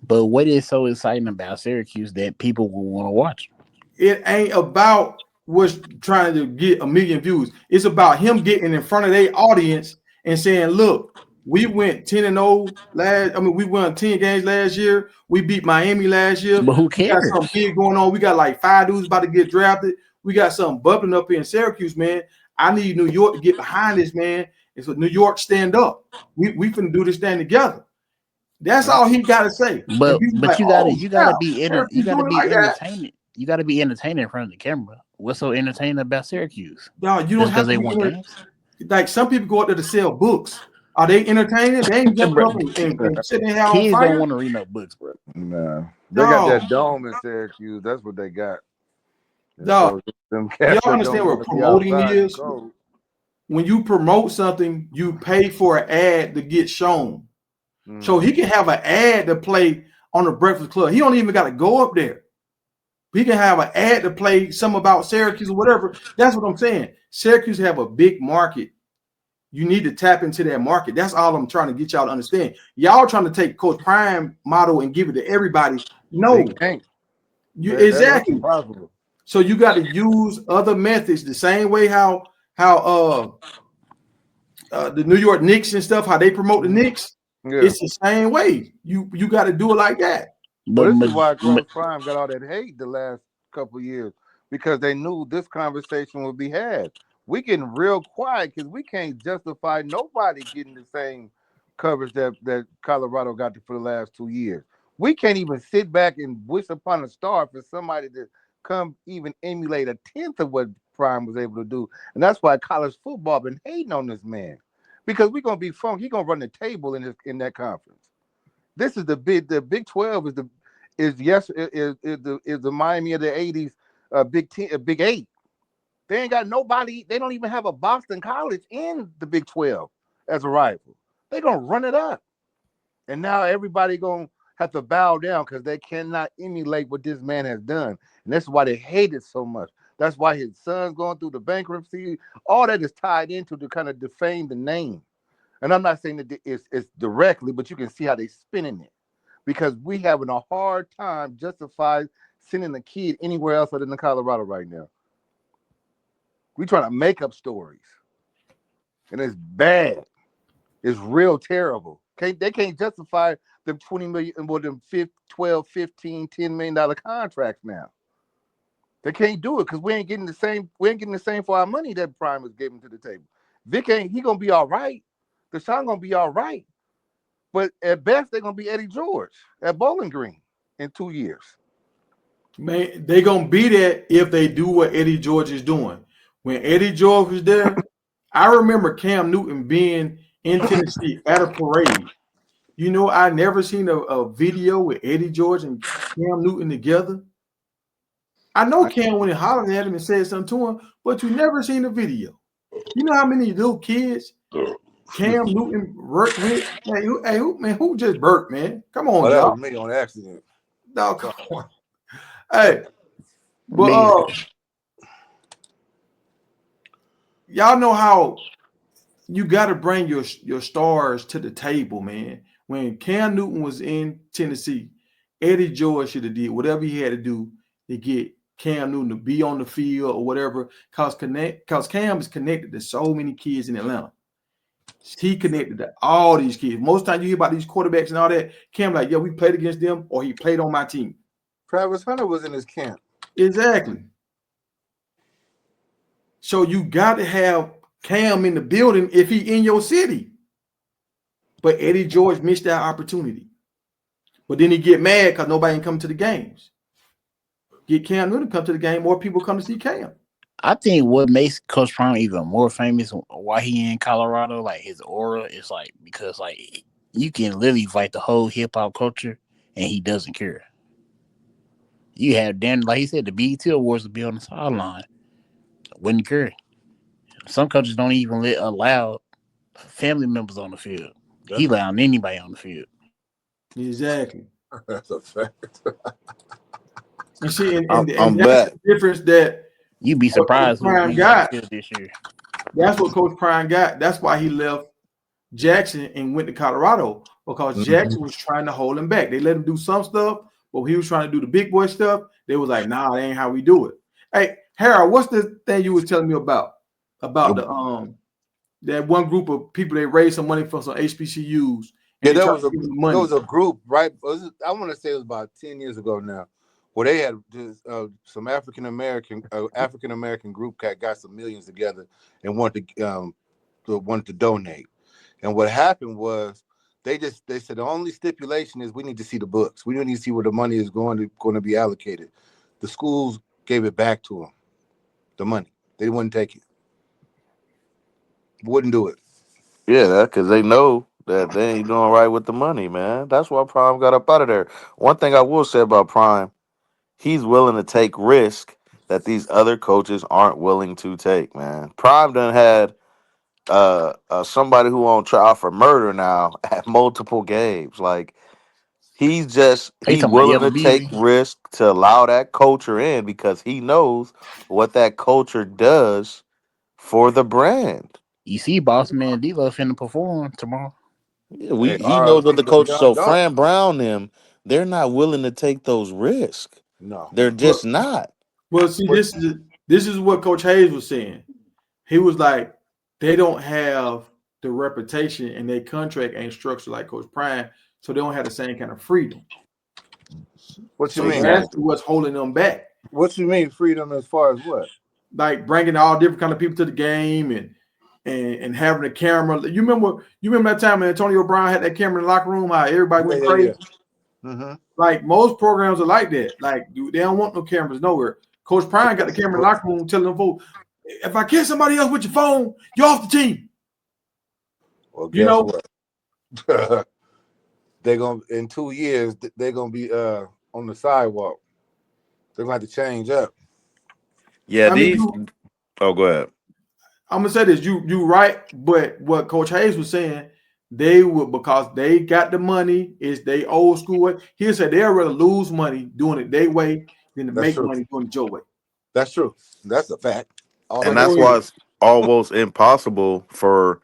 But what is so exciting about Syracuse that people will want to watch? It ain't about what's trying to get a million views. It's about him getting in front of their audience and saying, "Look, we went 10-0 last. I mean, we won 10 games last year. We beat Miami last year. But who We got something cares? big going on. We got like 5 dudes about to get drafted. We got something bubbling up here in Syracuse, man. I need New York to get behind this, man. It's a New York stand up. We finna do this thing together." That's all he got to say. And people But like, you gotta "Oh, you snap, gotta be you Syracuse gotta doing it be like that." entertaining. You gotta be entertaining in front of the camera. What's so entertaining about Syracuse? Dog, you don't Just because have to they be won games? like some people go out there to sell books. Are they entertaining? They ain't jumping Bro, up and sitting there on kids don't fire. want to read no books, bro. Nah. They got Dog, that dome in Syracuse. That's what they got. And dog. so them Do cats y'all that understand don't want what to be promoting outside in the is? cold. When you promote something, you pay for an ad to get shown. So Mm. he can have an ad to play on the Breakfast Club. He don't even got to go up there. He can have an ad to play some about Syracuse or whatever. That's what I'm saying. Syracuse have a big market. You need to tap into that market. That's all I'm trying to get y'all to understand. Y'all trying to take Coach Prime model and give it to everybody. They No, can't. you That's exactly. impossible. So you got to use other methods the same way how the New York Knicks and stuff how they promote the Knicks. Yeah. It's the same way. You got to do it like that. Well, But this but, is why but Coach Prime got all that hate the last couple years because they knew this conversation would be had. We getting real quiet because we can't justify nobody getting the same coverage that Colorado got for the last 2 years. We can't even sit back and wish upon a star for somebody to come even emulate a tenth of what Prime was able to do. And that's why college football been hating on this man. Because we're gonna be funky. He's gonna run the table in that conference. This is the Big 12 is the Miami of the 80s, Big 10, Big 8. They ain't got nobody, they don't even have a Boston College in the Big 12 as a rival. They're gonna run it up. And now everybody gonna have to bow down because they cannot emulate what this man has done. And that's why they hate it so much. That's why his son's going through the bankruptcy. All that is tied into to kind of defame the name. And I'm not saying that it's directly, but you can see how they're spinning it because we having a hard time justifying sending a kid anywhere else other than Colorado right now. We trying to make up stories, and it's bad. It's real terrible. They can't justify them 20 million and more than 12, 15, $10 million contracts now. They can't do it because we ain't getting the same. We ain't getting the same for our money that Prime was giving to the table. Vick ain't. He gonna be all right. Deshaun gonna be all right. But at best, they're gonna be Eddie George at Bowling Green in 2 years. Man, they gonna be there if they do what Eddie George is doing. When Eddie George was there, I remember Cam Newton being in Tennessee at a parade. You know, I never seen a video with Eddie George and Cam Newton together. I know I, Cam went and hollered at him and said something to him, but you never seen the video. You know how many little kids Cam Newton worked with? Man, who just burped, man? Come on, oh, that Josh. was me on accident. Dog, come on. Hey, but Me, y'all know how you got to bring your stars to the table, man. When Cam Newton was in Tennessee, Eddie George should have did whatever he had to do to get Cam Newton to be on the field or whatever. Cause Cam is connected to so many kids in Atlanta. He connected to all these kids. Most time you hear about these quarterbacks and all that, Cam like, yeah, we played against them or he played on my team. Travis Hunter was in his camp. Exactly. So you got to have Cam in the building if he in your city. But Eddie George missed that opportunity. But then he get mad because nobody ain't come to the games. Get Cam Newton come to the game, more people come to see Cam. I think what makes Coach Prime even more famous, why he in Colorado, like his aura is like because like you can literally fight the whole hip hop culture and he doesn't care. You have Dan, like he said, the BET Awards to be on the sideline, wouldn't care. Some coaches don't even allow family members on the field. He That's allowed anybody on the field. Exactly. that's a fact. And see, and I'm that's back. the difference that You'd be what Coach surprised who Prime we on the got. field this year. That's what Coach Prime got. That's why he left Jackson and went to Colorado because Mhm. Jackson was trying to hold him back. They let him do some stuff, but when he was trying to do the big boy stuff, they was like, nah, that ain't how we do it. Hey, Harold, what's the thing you was telling me about the that one group of people they raised some money for some HBCUs and Yeah, they tried to give them the there money. was a group, right? I want to say it was about 10 years ago now, where they had some African American group got some millions together and wanted to donate. And what happened was they said the only stipulation is we need to see the books. We need to see where the money is going to be allocated. The schools gave it back to them, the money. They wouldn't take it. Wouldn't do it. Yeah, because they know that they ain't doing right with the money, man. That's why Prime got up out of there. One thing I will say about Prime, he's willing to take risk that these other coaches aren't willing to take, man. Prime done had somebody who on trial for murder now at multiple games. Like Are you he talking about willing Yellow to take Beezy? risk to allow that culture in because he knows what that culture does for the brand. You see, Boss Man D-Lo finna perform tomorrow. Yeah, Hey, he knows what RIP the to coach. Young So Dog. Fran Brown them, they're not willing to take those risks. No. They're Well, just not. well, see, What this is what Coach Hayes was saying. He was like, they don't have the reputation and their contract ain't structured like Coach Prime, so they don't have the same kind of freedom. what you So mean? that's Exactly. what's holding them back. What you mean freedom as far as what? Like bringing all different kind of people to the game and having a camera. You remember that time when Antonio Brown had that camera in the locker room, how everybody Yeah, went yeah, crazy? yeah. Mm-hmm. Like most programs are like that. Like they don't want no cameras nowhere. Coach Prime got the camera in the locker room telling them folks, if I catch somebody else with your phone, you're off the team. Well, You guess know, what? They're gonna in 2 years they're gonna be on the sidewalk. They're gonna have to change up. Yeah, I mean, these. Oh, go ahead. I'm gonna say this, you right, but what Coach Hayes was saying, they would because they got the money, is they old school way. He said they'd rather lose money doing it their way than to That's make true. money doing it your way. That's true. That's a fact. All the And So way. that's go why ahead. it's almost impossible for.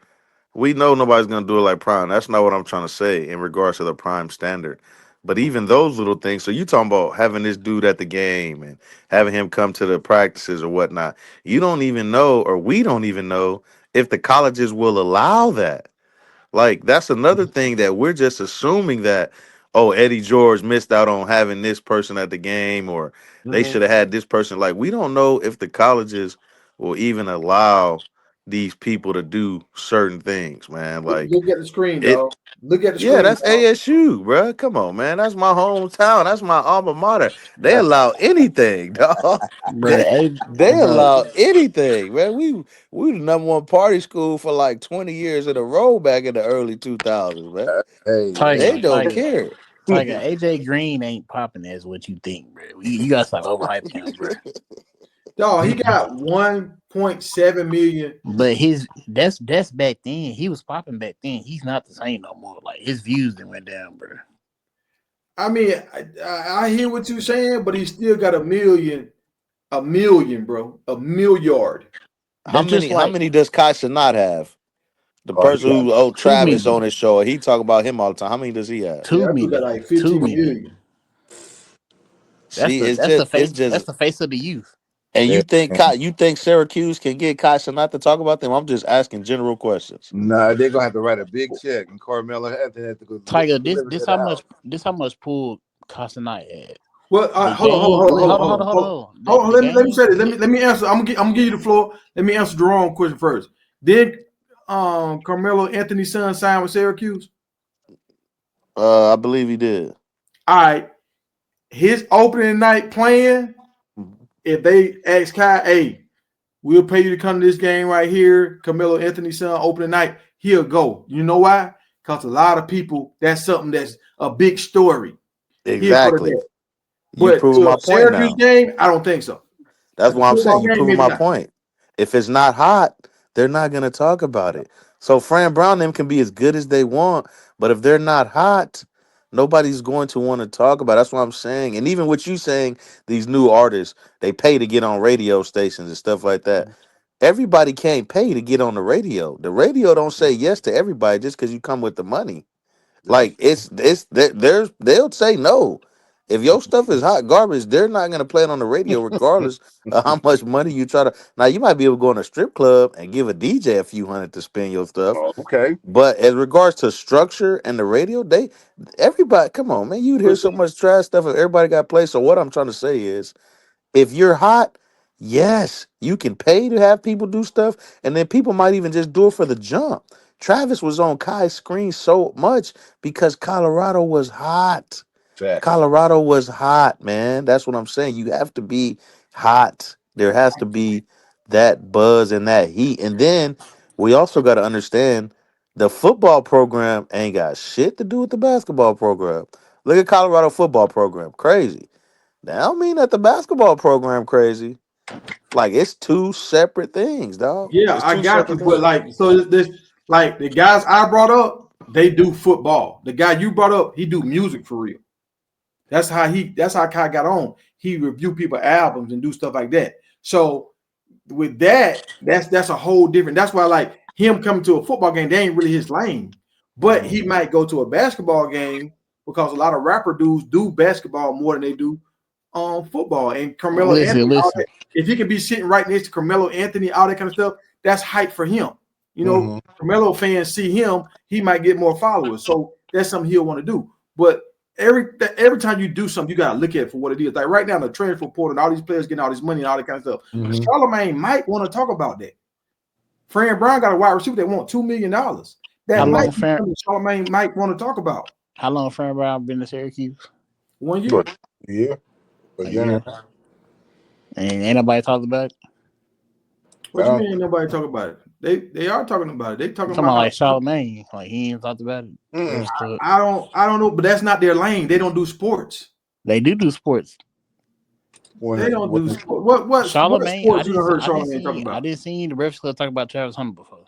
We know nobody's gonna do it like Prime. That's not what I'm trying to say in regards to the Prime standard. But even those little things. So you talking about having this dude at the game and having him come to the practices or whatnot. You don't even know, or we don't even know if the colleges will allow that. Like that's another thing that we're just assuming that oh Eddie George missed out on having this person at the game or they Mm-hmm. should have had this person. Like we don't know if the colleges will even allow these people to do certain things, man. Like Look at the screen, it. dog. Look at the Yeah, screen, that's dog. ASU, bro. Come on, man. That's my hometown. That's my alma mater. They allow anything, dog. Bro, They hey, they bro, allow anything, man. We the number one party school for like 20 years in a row back in the early 2000s, man. Hey, They Tiger, don't Tiger, care. Tiger. J.Green ain't popping as what you think, bro. You gotta stop overhyping him, bro. Dog, he got 1.7 million. But that's back then. He was popping back then. He's not the same no more. Like his views then went down, bro. I mean, I hear what you're saying, but he still got a million, bro, a milliard. How That's just many how like many does Kai not have? The oh, he person got who two Travis on million, his show, he talk about him all the time. How many does he have? Yeah, two that dude got million, like two 15 million. million. See, That's it's just the face of the youth. and yeah. you think Syracuse can get Kai not to talk about them? I'm just asking general questions. Nah, they're gonna have to write a big check, and Carmelo Anthony has to go Tiger, deliver to the house. this how much pull Castanite had. Well, The hold on, hold on, game, hold on, wait, hold on, hold on, hold hold on, on, hold hold on. on. Hold on, The let me game, say this. Let me answer. I'm gonna give you the floor. Let me answer the wrong question first. Did Carmelo Anthony's son sign with Syracuse? I believe he did. All right. His opening night playing, if they ask Kai, hey, we'll pay you to come to this game right here, Carmelo Anthony's son opening night, he'll go. You know why? Because a lot of people, that's something that's a big story. He'll go to Exactly. that. You But proving to my a point Syracuse now. game, I don't think so. That's At the why I'm saying football you game, proving maybe my not. point. If it's not hot, they're not gonna talk about it. So Fran Brown them can be as good as they want, but if they're not hot, nobody's going to want to talk about it. That's what I'm saying. And even what you saying, these new artists, they pay to get on radio stations and stuff like that. Everybody can't pay to get on the radio. The radio don't say yes to everybody just because you come with the money. That's Like there's they'll say no. If your stuff is hot garbage, they're not gonna play it on the radio regardless of how much money you try to. Now you might be able to go in a strip club and give a DJ a few hundred to spin your stuff, okay. but as regards to structure and the radio, everybody come on, man, you'd hear But so much trash stuff if everybody got played. So what I'm trying to say is if you're hot, yes, you can pay to have people do stuff, and then people might even just do it for the jump. Travis was on Kai's screen so much because Colorado was hot. Facts. Colorado was hot, man. That's what I'm saying. You have to be hot. There has to be that buzz and that heat. And then we also got to understand the football program ain't got shit to do with the basketball program. Look at Colorado football program. Crazy. That don't mean that the basketball program crazy. Like it's two separate things, dog. yeah, It's I two got separate you. But things. like, so this like the guys I brought up, they do football. The guy you brought up, he do music for real. That's how Kai got on. He review people albums and do stuff like that. So with that, that's a whole different. That's why like him coming to a football game, they ain't really his lane. But Mhm. he might go to a basketball game because a lot of rapper dudes do basketball more than they do football. And Carmelo Listen, Anthony, listen. if he can be sitting right next to Carmelo Anthony, all that kind of stuff, that's hype for him. You know, Mhm. Carmelo fans see him, he might get more followers. So that's something he'll want to do. But every time you do something, you gotta look at it for what it is. Like right now, the transfer portal and all these players getting all this money and all that kind of stuff. Mhm. Charlemagne might want to talk about that. Fran Brown got a wide receiver that want $2 million. How That Mhm. might long be Fran? something Charlemagne might want to talk about. How long Fran Brown been to Syracuse? 1 year. What? Yeah. A A year and year, a half. and ain't nobody talked about it. What you Well, mean ain't nobody talk about it? They are talking about it. They I'm talking talking about about how like Charlemagne, like he ain't talked about it. mm. Breakfast Club. I don't know, but that's not their lane. They don't do sports. They do sports. They don't do When sport. What Charlemagne, sports you done heard Charlemagne talk I about? didn't see the Breakfast Club talk about Travis Hunter before.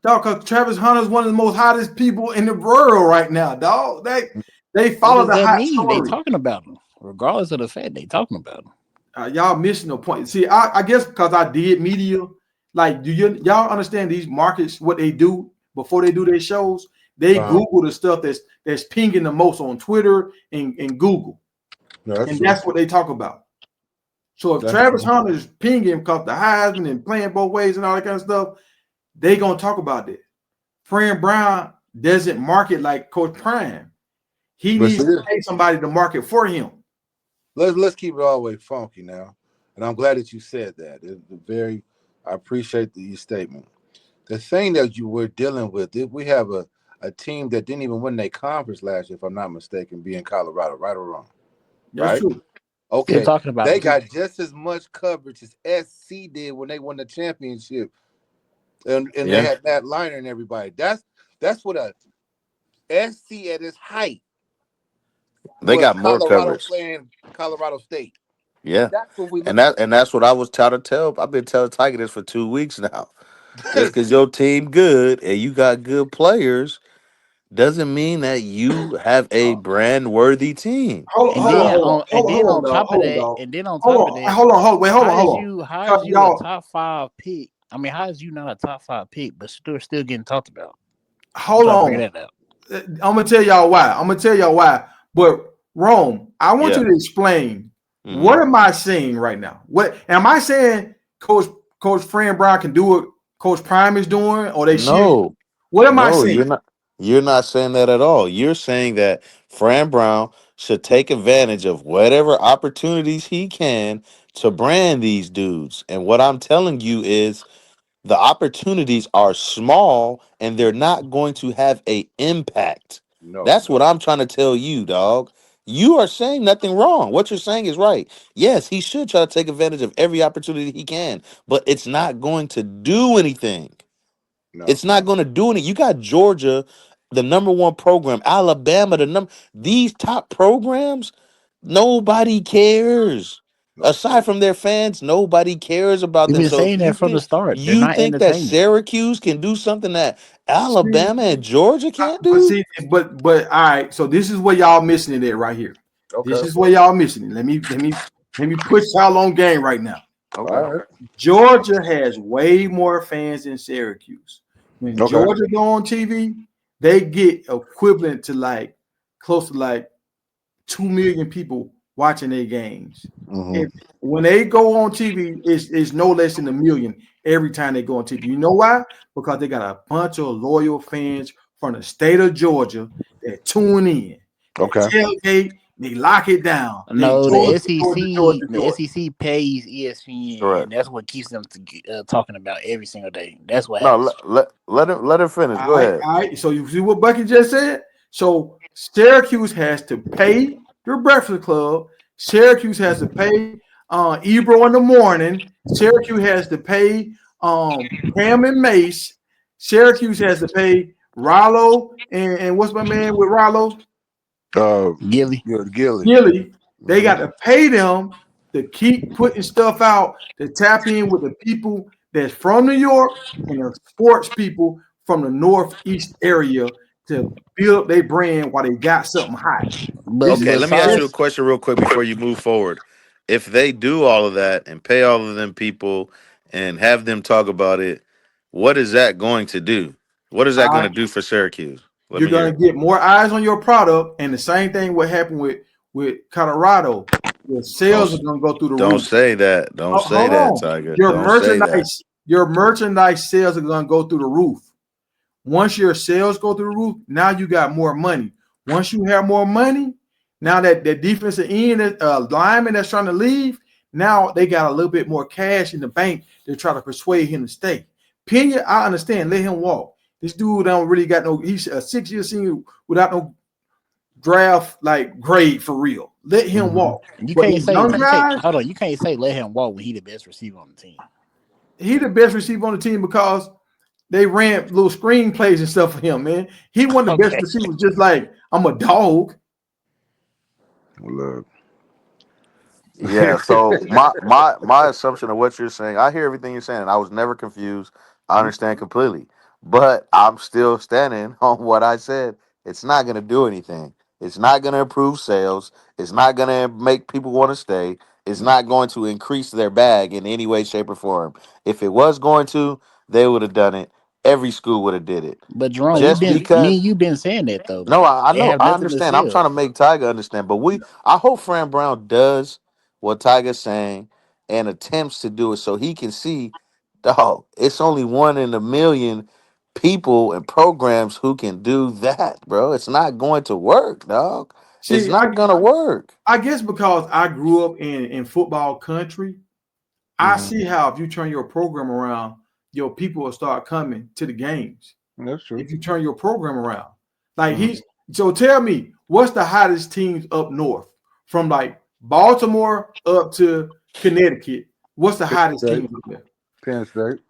Dog, because Travis Hunter is one of the most hottest people in the world right now, dog. They What follow does the that hot mean? They story. talking about him, regardless of the fact they talking about him. Y'all missing the point. See, I guess because I did media, like, y'all understand these markets, what they do before they do their shows? They uh, Google the stuff that's pinging the most on Twitter and Google. no, that's And true. that's what they talk about. So if That's Travis true. Hunter is pinging because the Heisman and playing both ways and all that kind of stuff, they gonna talk about that. Fran Brown doesn't market like Coach Prime. He But needs see, to pay somebody to market for him. let's keep it all the way funky now. And I'm glad that you said that. It's very I appreciate your statement. The thing that you were dealing with, we have a team that didn't even win their conference last year, if I'm not mistaken, being Colorado, right or wrong, That's right? true. Still Okay, talking about they them too. got just as much coverage as SC did when they won the championship, and they Yeah, had Matt Liner and everybody. That's what a SC at its height they was. got more Colorado coverage. playing Colorado State. Yeah, That's what we're and looking that's what I was trying to tell. I've been telling Tiger this for 2 weeks now. Just at. because your team good and you got good players doesn't mean that you have a No, brand worthy team. And then on Hold on, dog. top of that, Hold on, hold on. how Cause is you a y'all, top five pick? I mean, how is you not a top five pick, but still getting talked about? I'm hold trying to figure on. that out. I'm gonna tell y'all why. I'm gonna tell y'all why. But Rome, I want Yeah. you to explain Hmm. what am I saying right now? What am I saying? Coach Fran Brown can do what Coach Prime is doing, or they should? No, What am I no, saying? you're not. You're not saying that at all. You're saying that Fran Brown should take advantage of whatever opportunities he can to brand these dudes. And what I'm telling you is the opportunities are small and they're not going to have a impact. no, That's what I'm trying to tell you, dog. You are saying nothing wrong. What you're saying is right. Yes, he should try to take advantage of every opportunity he can, but it's not going to do anything. no. It's not going to do anything. You got Georgia, the number one program, Alabama, the number. These top programs, nobody cares. Okay. Aside from their fans, nobody cares about We've them. been So if saying that from the start. They're you not think that entertaining. Syracuse can do something that See, Alabama and Georgia can't but do? see, but all right. So this is where y'all missing it at right here. This Okay. is where y'all missing it. Let me put y'all on game right now. All Okay. right. Georgia has way more fans than Syracuse. When Okay. Georgia go on TV, they get equivalent to like close to like 2 million people watching their games. Mm-hmm. If when they go on TV, it's no less than 1 million every time they go on TV. You know why? Because they got a bunch of loyal fans from the state of Georgia that tune in, that Okay. tailgate, they lock it down. They No, Georgia, Georgia, Georgia, The Georgia. SEC pays ESPN, Correct. and that's what keeps them talking about every single day. That's what No, happens. let him finish. Go ahead. All right. So you see what Bucky just said? So Syracuse has to pay your breakfast club. Syracuse has to pay Ebro in the morning. Syracuse has to pay Cam and Mace. Syracuse has to pay Rollo and what's my man with Rollo? Uh, Gilly. yeah, Gilly. Gilly. They Mm-hmm. got to pay them to keep putting stuff out to tap in with the people that's from New York and the sports people from the Northeast area to build up their brand while they got something hot. This is Okay, let me ask you a Besides, question real quick before you move forward. If they do all of that and pay all of them people and have them talk about it, what is that going to do? What is that going to do for Syracuse? Let you're me hear gonna it. get more eyes on your product, and the same thing what happened with Colorado. Your Don't sales are gonna go through the don't roof. say that. Don't say Hold that, on, Tiger. Don't say that. your merchandise sales are gonna go through the roof. Once your sales go through the roof, now you got more money. Once you have more money, now that the defensive end lineman that's trying to leave, now they got a little bit more cash in the bank to try to persuade him to stay. Pena, I understand, let him walk. This dude don't really got no. He's a 6-year senior without no draft like grade for real. Let him Mm-hmm. walk. you But can't these say young you can't guys, hold on. You can't say let him walk when he the best receiver on the team. he the best receiver on the team because they ran little screenplays and stuff for him, man. He one of the best Okay, receivers, just like I'm a dog. Look. Yeah, so my assumption of what you're saying, I hear everything you're saying. I was never confused. I understand completely. But I'm still standing on what I said. It's not going to do anything. It's not going to improve sales. It's not going to make people want to stay. It's not going to increase their bag in any way, shape, or form. If it was going to, they would have done it. Every school would have did it. but Jerome, Just me because and you been saying that though. no, I They know, have I nothing to understand. I'm trying sell. to make Tiger understand, but I hope Fran Brown does what Tiger's saying and attempts to do it so he can see, dog, it's only 1 in 1 million people and programs who can do that, bro. It's not going to work, dog. It's See, not gonna work. I guess because I grew up in football country, I see how if you turn your program around, your people will start coming to the games. That's true. If you turn your program around, like Mhm. he's so tell me what's the hottest teams up north from like Baltimore up to Connecticut? What's the Penn hottest State. teams up there? Penn State.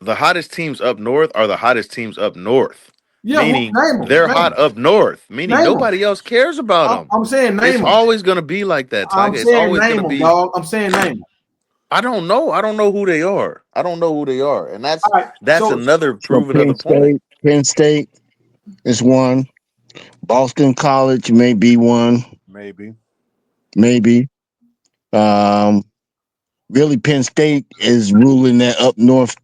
The hottest teams up north are the hottest teams up north, Yeah, meaning name them, they're hot up north, meaning name them. nobody else cares about them. I'm saying It's name them. always gonna be like that, I'm Tiger. It's saying always name gonna them, be. dog. I'm saying name them. I don't know. I don't know who they are. I don't know who they are, and All right. that's So another So proving of the point. Penn State is one. Boston College may be one, Maybe. maybe. Um, really, Penn State is ruling that up north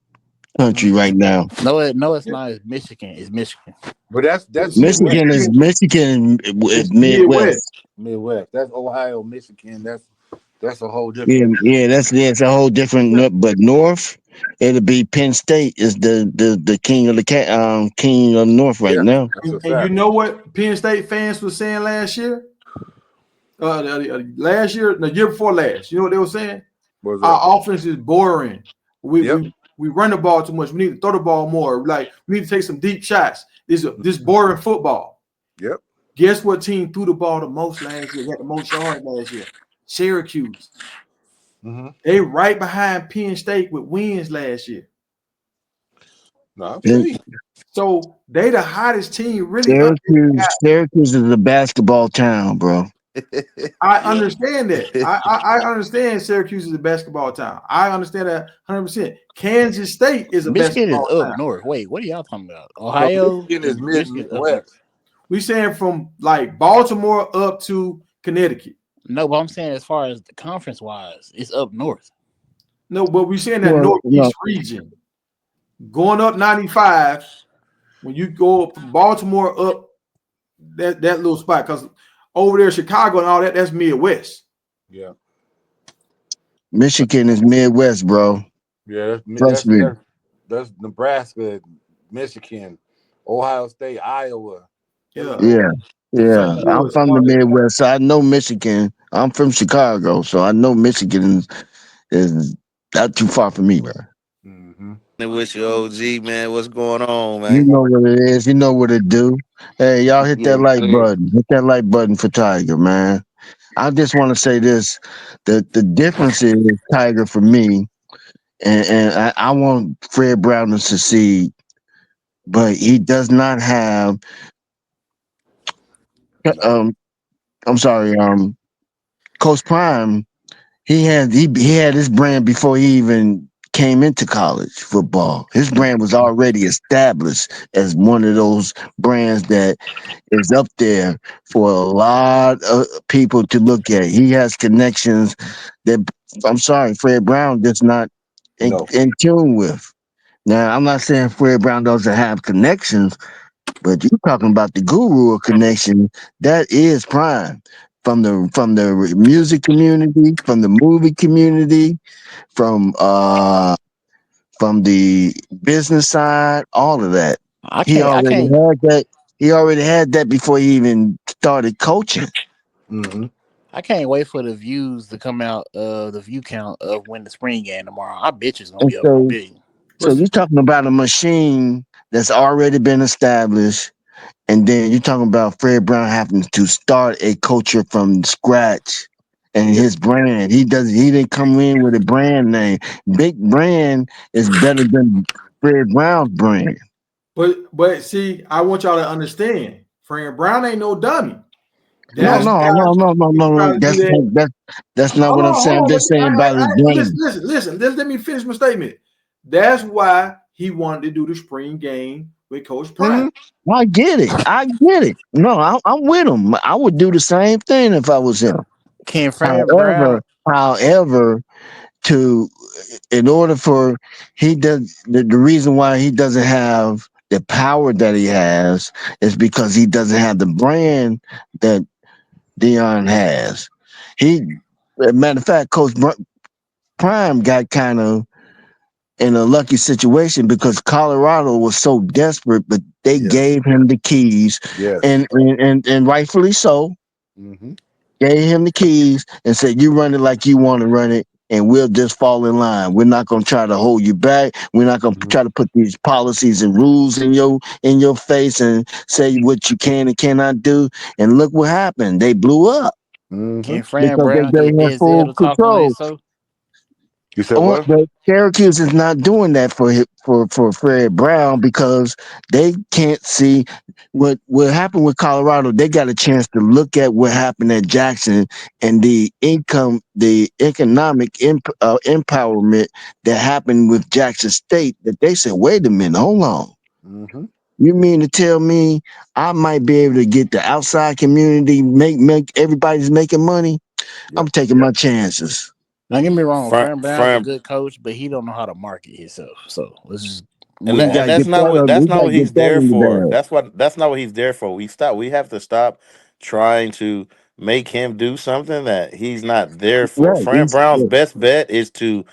country right now. No, it's Yeah. not. It's Michigan. It's Michigan. But that's Midwest. Michigan is it's Midwest. Midwest. Midwest. That's Ohio, Michigan. That's a whole Yeah, different. yeah, that's a whole different. But North, it'll be Penn State is the king of the king of the North right Yeah, now. that's a And you fact. know what Penn State fans were saying last year? Last year, the year before last. You know what they were saying? What's that? Our offense is boring. We Yep. we we run the ball too much. We need to throw the ball more. Like we need to take some deep shots. This boring football. Yep. Guess what team threw the ball the most last year? Got the most yards last year? Syracuse. Mm-hmm. They right behind Penn State with wins last year. No, I feel And you. So they the hottest team really up there. Syracuse is a basketball town, bro. I understand that. I understand Syracuse is a basketball town. I understand that 100%. Kansas State is a Michigan is basketball up town. north. Wait, what are y'all talking about? No, Ohio Michigan is and Michigan up north. Midwest. We saying from like Baltimore up to Connecticut. No, but I'm saying as far as the conference wise, it's up north. No, but we saying that Well, no, Northeast region going up 95 when you go up from Baltimore up that little spot because over there Chicago and all that that's Midwest. Yeah. Michigan is Midwest, bro. Yeah. Trust me. That's Nebraska, Michigan, Ohio State, Iowa, Yeah. Yeah, Illinois. yeah. St. I'm Louis, from the all that. Midwest, so I know Michigan. I'm from Chicago, so I know Michigan is not too far from me, bro. Mm-hmm. With your OG man, what's going on, You man? know what it is. You know what it do. Hey, y'all hit that Yes, like sir. button. Hit that like button for Tiger, man. I just want to say this: the difference is Tiger for me, and I want Fred Brown to succeed, but he does not have. Um, I'm sorry. Coach Prime. He had his brand before he even came into college football. His brand was already established as one of those brands that is up there for a lot of people to look at. He has connections that I'm sorry, Fred Brown does not No. in tune with. Now, I'm not saying Fred Brown doesn't have connections, but you're talking about the guru of connection. That is Prime from the music community, from the movie community, from uh from the business side, all of that. I He can't. I already can't. had that. He already had that before he even started coaching. Mm-hmm. I can't wait for the views to come out of the view count of when the spring game tomorrow. I bet you it's gonna And be over a so, billion. so What's you're talking about a machine that's already been established, and then you're talking about Fred Brown having to start a culture from scratch and Yeah. his brand. He didn't come in with a brand name. Big brand is better than Fred Brown's brand. but see, I want y'all to understand, Fran Brown ain't no dummy. No, That's no, why no, no, no, he no, try no. to do that. That's not what I'm saying. I'm Hold on. just saying about his brand. Listen. Let me finish my statement. That's why he wanted to do the spring game with Coach Prime. Mm-hmm. I get it. I get it. No, I'm with him. I would do the same thing if I was him. Can Fred Brown? However, to in order for he does the reason why he doesn't have the power that he has is because he doesn't have the brand that Dion has. He, matter of fact, Prime got kind of in a lucky situation because Colorado was so desperate, but they Yes. gave him the keys, Yes. and rightfully so, Mm-hmm. gave him the keys and said, "You run it like you want to run it." and we'll just fall in line. We're not going to try to hold you back. We're not going to try to put these policies and rules in your face and say what you can and cannot do. And look what happened. They blew up Can Fran because Brown they get had Denzel full to talk on control. his show? You said what? The Syracuse is not doing that for Fred Brown because they can't see what happened with Colorado. They got a chance to look at what happened at Jackson and the economic empowerment that happened with Jackson State. That they said, wait a minute, hold on. Mm-hmm. You mean to tell me I might be able to get the outside community make everybody's making money? I'm Yep. taking my chances. Don't get me wrong, Fran, Fran Brown's a Fran, good coach, but he don't know how to market himself. So let's just and move We that, got and to on. that's get not what we that's got not to what get he's that there in the for. bag. That's not what he's there for. We have to stop trying to make him do something that he's not there for. Right. Fran He's Brown's best bet is to coach.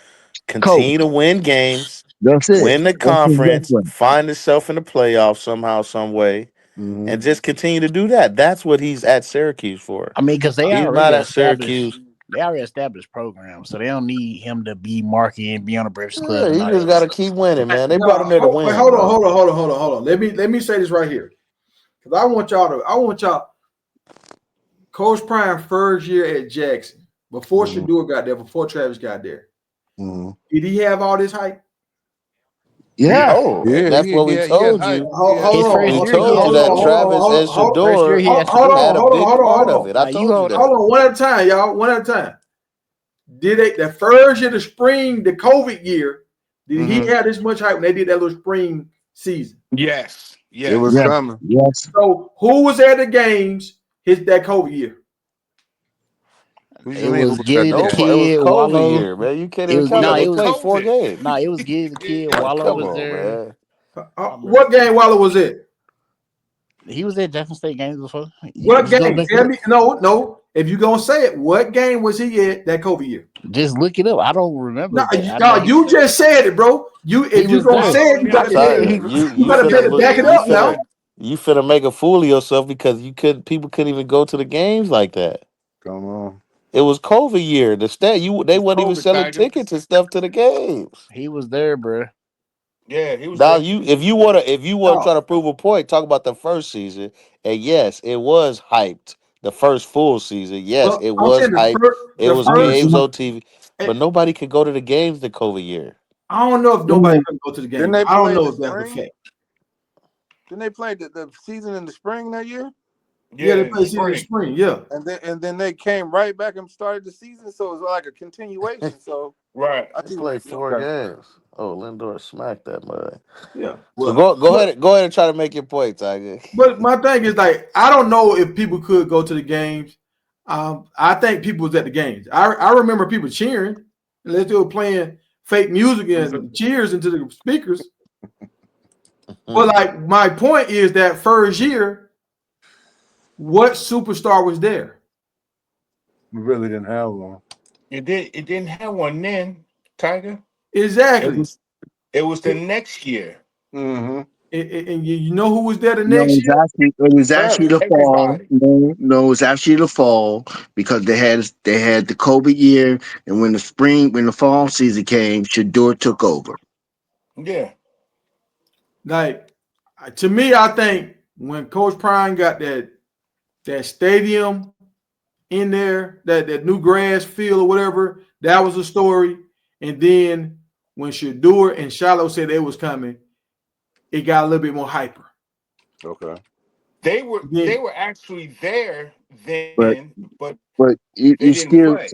continue to win games, That's it. win the That's his best conference, friend. find himself in the playoffs somehow, some way, Mm-hmm. and just continue to do that. That's what he's at Syracuse for. I mean, because they He's already not at established. Syracuse. They already established programs, so they don't need him to be marketing, be on the Breakfast Club, Yeah, and he all that just other got to stuff. keep winning, man. They brought him Now, there to wait, win, hold on, bro. hold on, hold on, hold on, hold on. Let me say this right here because I want y'all. Coach Prime first year at Jackson before Mm-hmm. Shador got there, before Travis got there. Mm-hmm. Did he have all this hype? Yeah. No, and Yeah, that's what we he had told hype. you. Hold, hold His on, first We hold, year, he told had you hold that on, hold on, Shador. Travis hold and on, hold on, First year, Shador he had hold had on, a Shador. hold on, big hold on, part hold of on. it. I Now you told you go. that. Hold on, one at a time, y'all. One at a time. Did they the first year, the spring, the COVID year? Did he Mm-hmm. have this much hype when they did that little spring season? Yes. It was Yes. Yes. coming. Yes. So who was at the games his that COVID year? What you It mean? Who was was at Gilly the the game? Nobody. It was Kid, COVID Wallow. year, man. You can't It even was count Yeah, that. it They was played four COVID. games. It was Gilly the Kid. Like, Wallow come was on, there. man. What game Waller was it? He was at Jackson State games before. What Just go game? look it Tell up. me. No, no. If you gonna say it, what game was he at that COVID year? Just look it up. I don't remember, No, but I know no, he was you there. just said it, bro. You He if you was gonna there. say Wallow it, ain't got a He Tiger, damn. was. you you better He finna better was back look. it there You up last now. finna year. you finna make a fool of yourself because you couldn't. People couldn't even go to the games like that. Come on. It was COVID year. The stat you It they was weren't even COVID, selling Tiger. tickets and stuff to the games. He was there, bro. Yeah, he was Now there. you if you want to No, try to prove a point, talk about the first season. And yes, it was hyped. The first full season, yes, but it I'm was saying hyped. It the was I'm first. games I'm on TV, eh, but nobody could go to the games the COVID year. I don't know if nobody I'm can go to the Didn't game. they I don't play in know the if that's the spring? fact. Didn't they play the season in the spring that year? Yeah, Yeah, they in the play season in the spring. spring. Yeah, And then they came right back and started the season, so it was like a continuation. So Right. I They see what played you four okay. games. Oh, Lindor smacked that mud. yeah. So Well, go ahead and try to make your point, Tiger. But my thing is like I don't know if people could go to the games. I think people was at the games. I remember people cheering unless they were playing fake music and cheers into the speakers. But like my point is that first year, what superstar was there? we really didn't have one. It didn't have one then, Tiger. It Exactly. was it was the next year. Mm-hmm. And you know who was there the No, next year? it was actually the fall. Everybody. No, it was actually the fall because they had the COVID year, and when the fall season came, Shador took over. Yeah. Like to me, I think when Coach Prime got that stadium in there, that new grass field or whatever, that was a story. And then when Shador and Shiloh said they was coming, it got a little bit more hyper. Okay. They Then were actually there But then, but you, they you didn't still play.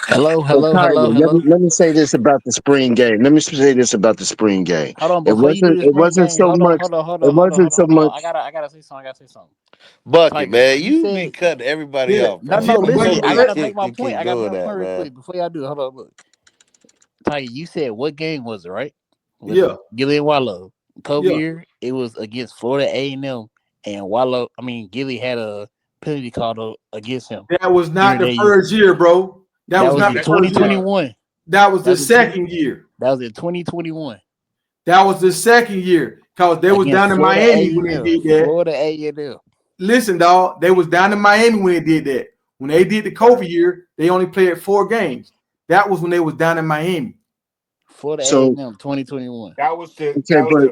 Hello, so hello, Tiger. hello, Let me hello. let me say this about the spring game. Let me say this about the spring game. Hold on, It before you do wasn't the it spring wasn't game. so Hold on, much. hold on, hold It on, hold on, wasn't hold on, so hold on. much. I gotta say something. I gotta say something. Bucket, Tiger, man, you you be said cutting everybody yeah, off, no, bro. yeah, no. You but Listen, shouldn't I be gotta make my keep point. I gotta make doing my that, point real man. quick before y'all do it. Hold on, look. Tiger, you said what game was it, right? Was yeah, it Gilly and Wallow? Kobe yeah. year, it was against Florida A&M, and Wallow. I mean, Gilly had a penalty called against him That was not during the that year. first year, bro. That That was was not in the Second first year. start. 2021. That was That the was in 20, second year. that was in 2021 That was the second year. Cause they was against down in Florida Miami when they A&M. did that. Florida A&M. Listen, dog, they was down in Miami when they did that. When they did the COVID year, they only played 4 games. That was when they was down in Miami. Florida So A&M 2021. okay, that was but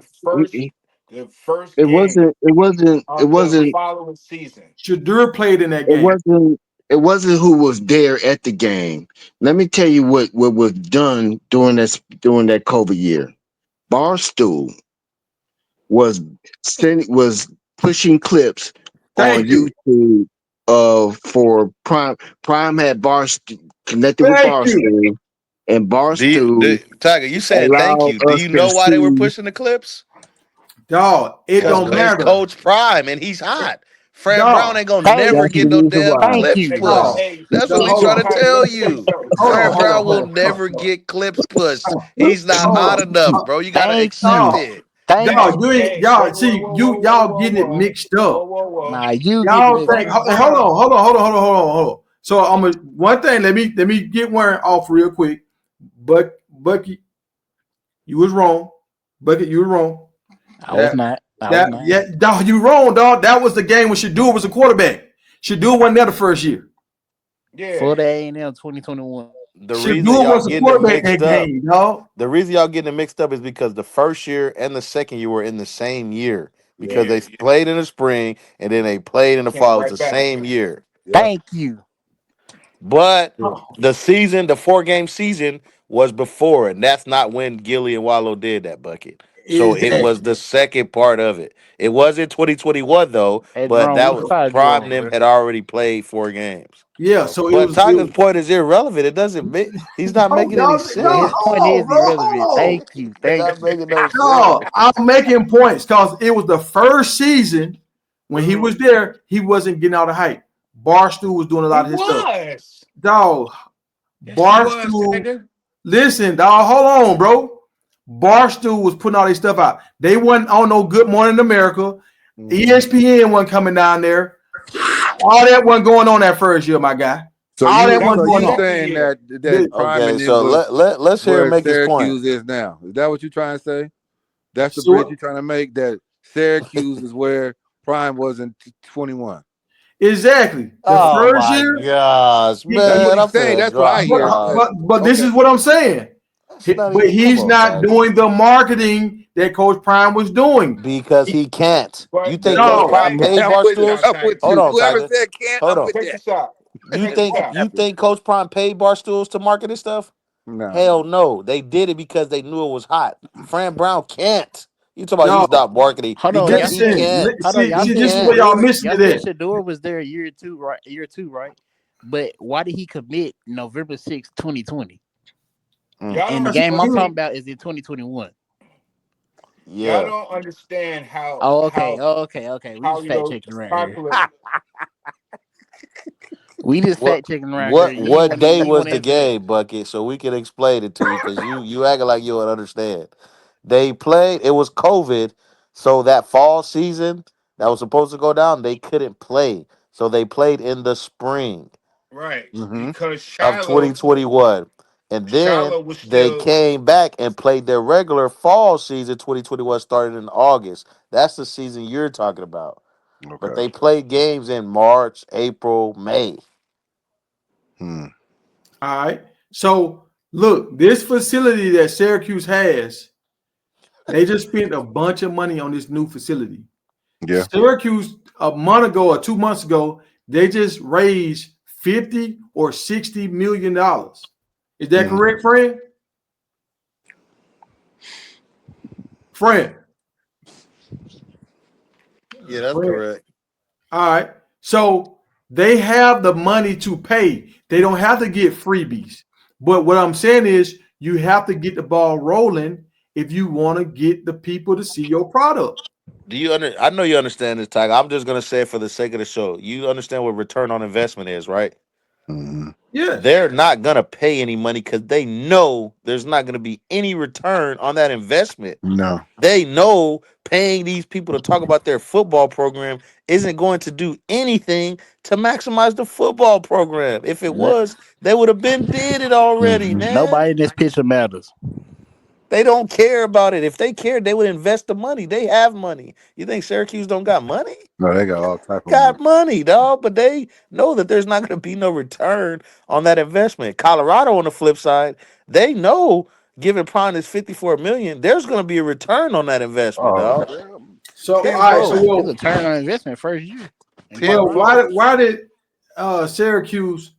the first it game wasn't. It wasn't. It of the wasn't. following season. Shadur played in that It game. wasn't. It wasn't who was there at the game. Let me tell you what was done during that COVID year. Barstool was pushing clips on Thank you. YouTube for Prime. Prime had connected with Thank you. Barstool, and Barstool Tiger, you saying thank allowed you. Do us you to know why they were see. pushing the clips? Dog, it Cause don't Uh-huh. it's matter. Coach Prime and he's hot. Fran Brown Dog, ain't gonna Thank never That's the get you. no reason damn why. Thank clips you. dog, pushed. Hey, That's what dog, we hold trying on. to Tiger, tell let me tell you you. something. Hold on, Fran hold on, Brown hold will on, hold never on. get clips pushed. Hold He's not on. hot enough, Hold bro. You gotta Thank accept you. on. it. Thank Dog, Hey, you. you ain't hey, y'all wait, whoa, see whoa, whoa, you whoa, y'all whoa, getting it whoa, mixed whoa, up. whoa, whoa. Nah, you getting Y'all mixed think Fran up. hold Brown. on, hold on, hold on, hold on, hold on, hold on. So I'm a one thing, let me get one off real quick. But Bucky, you was wrong. Bucky, you were wrong. I was That not. I was that not. yeah, dog, you wrong, dog. That was the game when Shadur was a quarterback. Shadur wasn't there the first year. Yeah. Florida A&M 2021. The reason Shadur y'all was a getting it quarterback mixed that up, game, dog. the reason y'all getting it mixed up is because the first year and the second year were in the same year. Because Yeah. they played in the spring and then they played in the Came fall. It's right the back. same year. Yeah. Thank you. But Yeah. the 4 game season was before, and that's not when Gilly and Wallow did that bucket. So it was Exactly. the second part of it. It was in 2021 though, Hey, but Jerome, that what was side you Prime on, them bro? had already played 4 games. Yeah, Okay. so it But was it Tiger's was point is irrelevant. It doesn't make he's not oh making any dog, Yeah, dog, his sense. point hold is on, bro. irrelevant. Hold on. Thank you. It's Thank not you. making no sense. No, I'm making points because it was the first season when he was there, he wasn't getting out of hype. Barstool was doing a He lot of his stuff. was. Dog, Yes, he was, Barstool, Tiger. listen, dog, hold on, bro. Barstool was putting all this stuff out. They wasn't on no Good Morning America. Mhm. ESPN wasn't coming down there. All that wasn't going on that first year, my guy. So All that That so wasn't was the going you on. second saying year. that Prime Okay, and them so was let's hear him where make his point. Syracuse is now. Is that what you're trying to say? That's the bridge So you're trying to make. That Syracuse is where Prime was in 21. exactly. The Oh first my year, gosh, That's what man. I'm he's saying. finna That's what I drop hear. y'all. but this Okay. is what I'm saying. That's not But even come he's on, not Tiger. doing the marketing that Coach Prime was doing. Because he can't. You But think the Coach No, Prime right, paid I'm check with this Barstools? out, I'm with Tiger. Hold you. on, Whoever Tiger. said can't, Hold I'm on. with Check that. this out. You Check this think out. you Happy. think Coach Prime paid Barstools to market his stuff? No. Hell no. They did it because they knew it was hot. Fran Brown can't. You talk about he's dog. not marketing Hold on, because y'all he said. can't. Hold on, y'all He See, said this is where can't. y'all Shador. missing Y'all it said at. Shador was there year two, right? Year two, right? But why did he commit November 6th, 2020? Mm, Y'all And the don't. Because he game Well, I'm knew. talking about is in 2021. y'all yeah. don't understand how Oh, okay. how Oh, okay. Okay. We how just fact checking around here. popular. We just What fact checking around here. what You ain't what want to. day You ain't was want to the answer that. game, Bucket, so we can explain it to you because you acting like you would understand. They played, it was COVID, so that fall season that was supposed to go down, they couldn't play. So they played in the spring Right, Mm-hmm. because of Shiloh 2021. And then Shiloh was they still came back and played their regular fall season 2021 started in August. That's the season you're talking about. But Okay. they played games in March, April, May. Hmm. All right. So look, this facility that Syracuse has, they just spent a bunch of money on this new facility. Yeah. Syracuse a month ago or 2 months ago, they just raised 50 or 60 million dollars. Is that Hmm. correct, friend? Friend. Yeah, that's Friend. correct. All right. So they have the money to pay. They don't have to get freebies. But what I'm saying is you have to get the ball rolling if you want to get the people to see your product. Do you I know you understand this, Tiger. I'm just gonna say it for the sake of the show. You understand what return on investment is, right? Hmm. Yes. They're not gonna pay any money because they know there's not gonna be any return on that investment. No. They know paying these people to talk about their football program isn't going to do anything to maximize the football program. If it No- was, they would have been did it already, Hmm. man. Nobody in this picture matters. They don't care about it. If they cared, they would invest the money. They have money. You think Syracuse don't got money? No, they got all type of money. Got money, dog. But they know that there's not going to be no return on that investment. Colorado, on the flip side, they know giving Prime this 54 million, there's going to be a return on that investment, Oh, dog. So all right, so tenfold. It's a well, turn on investment first year in well, Colorado. why did Syracuse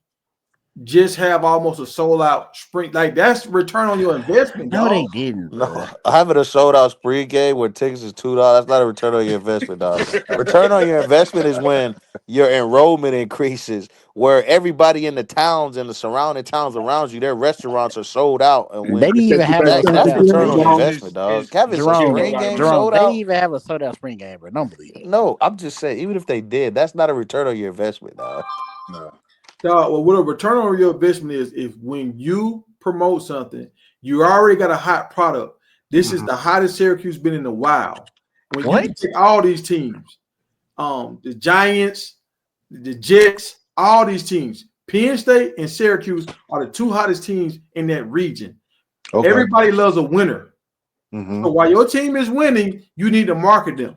just have almost a sold out spring? Like that's return on your investment, No, they dog. didn't, bro. No, having a sold out spree game where tickets is $2, that's not a return on your investment, dog. Return on your investment is when your enrollment increases, where everybody in the towns and the surrounding towns around you, their restaurants are sold out, and They when didn't even have a sold that's out return spring on game. investment, dog. Having a spring game Jerome, sold they didn't out. even have a sold out spring game, bro. Don't believe that. No, I'm just saying, even if they did, that's not a return on your investment, dog. No. Dog, well, what a return on your investment is if when you promote something, you already got a hot product. This is the hottest Syracuse been in a while. When you can What? take all these teams, the Giants, the Jets, all these teams, Penn State and Syracuse are the two hottest teams in that region. Okay. Everybody loves a winner. Mm-hmm. So while your team is winning, you need to market them.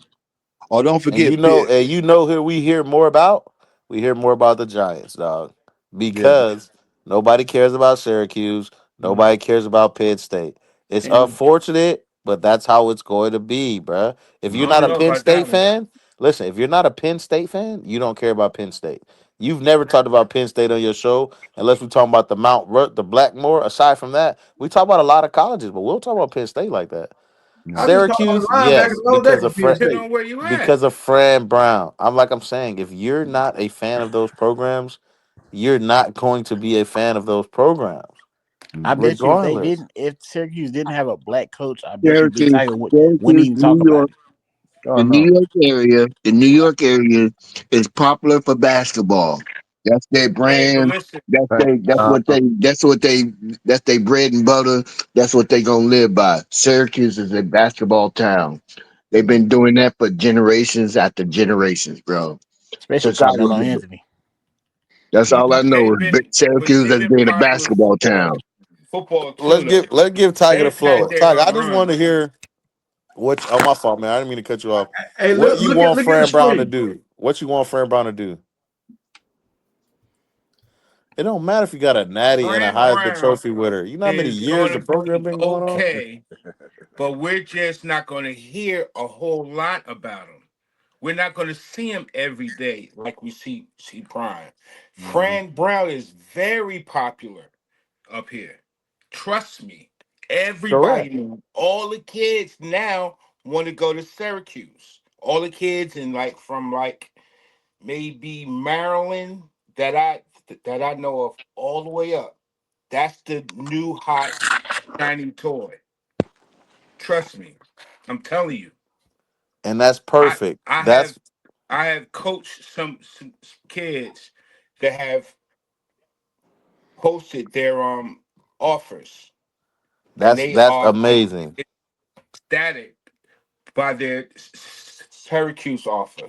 Oh, don't And forget Pitt. you know who we hear more about? We hear more about the Giants, dog. Yeah. Because nobody cares about Syracuse. Mm-hmm. Nobody cares about Penn State. It's And unfortunate, but that's how it's going to be, bruh. If I you're don't not a know Penn about State that one. fan, listen, if you're not a Penn State fan, you don't care about Penn State. You've never talked about Penn State on your show, unless we talk about the Blackmore. Aside from that, we talk about a lot of colleges, but we'll talk about Penn State like that. I No. just talked about Syracuse, the linebackers yes, the other day because from of Penn Depending State. on where you at. Fran Brown. I'm saying, if you're not a fan of those programs, you're not going to be a fan of those programs, I Mm-hmm. bet you if they regardless. didn't, if Syracuse didn't have a black coach, I bet you Big Syracuse, Tiger wouldn't Syracuse, even talk New about York. it. Oh The no. New York area is popular for basketball. That's their Hey, but brand. listen, Hey, That's their bread and butter. That's what they gonna live by. Syracuse is a basketball town. They've been doing that for generations after generations, bro. Especially Since I Carmelo was there. Anthony. That's all I know they've is been, but Syracuse they've as been being a popular basketball town. football too, though. Let's give Tiger the They've had floor. their Tiger, little I just want to runs. hear oh, my fault, man. I didn't mean to cut you off. Hey, What look, you look at want look at the Fran Brown to screen. do? What you want Fran Brown to do? It don't matter if you got a natty and a Fran Heisman Brown Trophy winner. You know how many is years going the to program be been going on? okay, but we're just not going to hear a whole lot about him. We're not going to see him every day like we see Prime. Mm-hmm. Fran Brown is very popular up here. Trust me. Correct. Everybody, all the kids now want to go to Syracuse. All the kids in like from like maybe Maryland that I know of all the way up. That's the new hot shiny toy. Trust me. I'm telling you. And that's I perfect. I have That's I have coached some kids that have posted their offers and they that's are amazing. ecstatic by their Syracuse offer.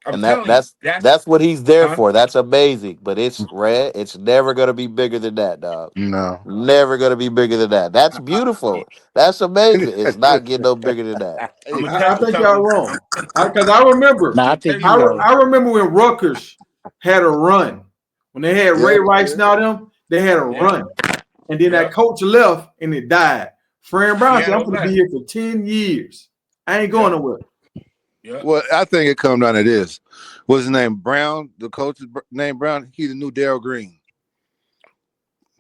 I'm And telling you, that's what he's there huh? for. That's amazing. But it's red. It's never gonna be bigger than that, dog. No. Never gonna be bigger than that. That's Yeah. beautiful. That's amazing. It's not getting no bigger than that. I'm gonna tell I you think y'all something. wrong. Because I remember, Nah, I'm I gonna tell think you you something. right. I remember when Rutgers had a run. When they had Yeah. Ray Rice Yeah. and all them, they had a Yeah, run. And then that yeah. coach left and it died. Fran Brown said, I'm Seattle going to be left. here for 10 years. I ain't going Yeah, nowhere. yeah. Well, I think it comes down to this. What's his name? Brown. The coach's name Brown. He's the new Daryl Green.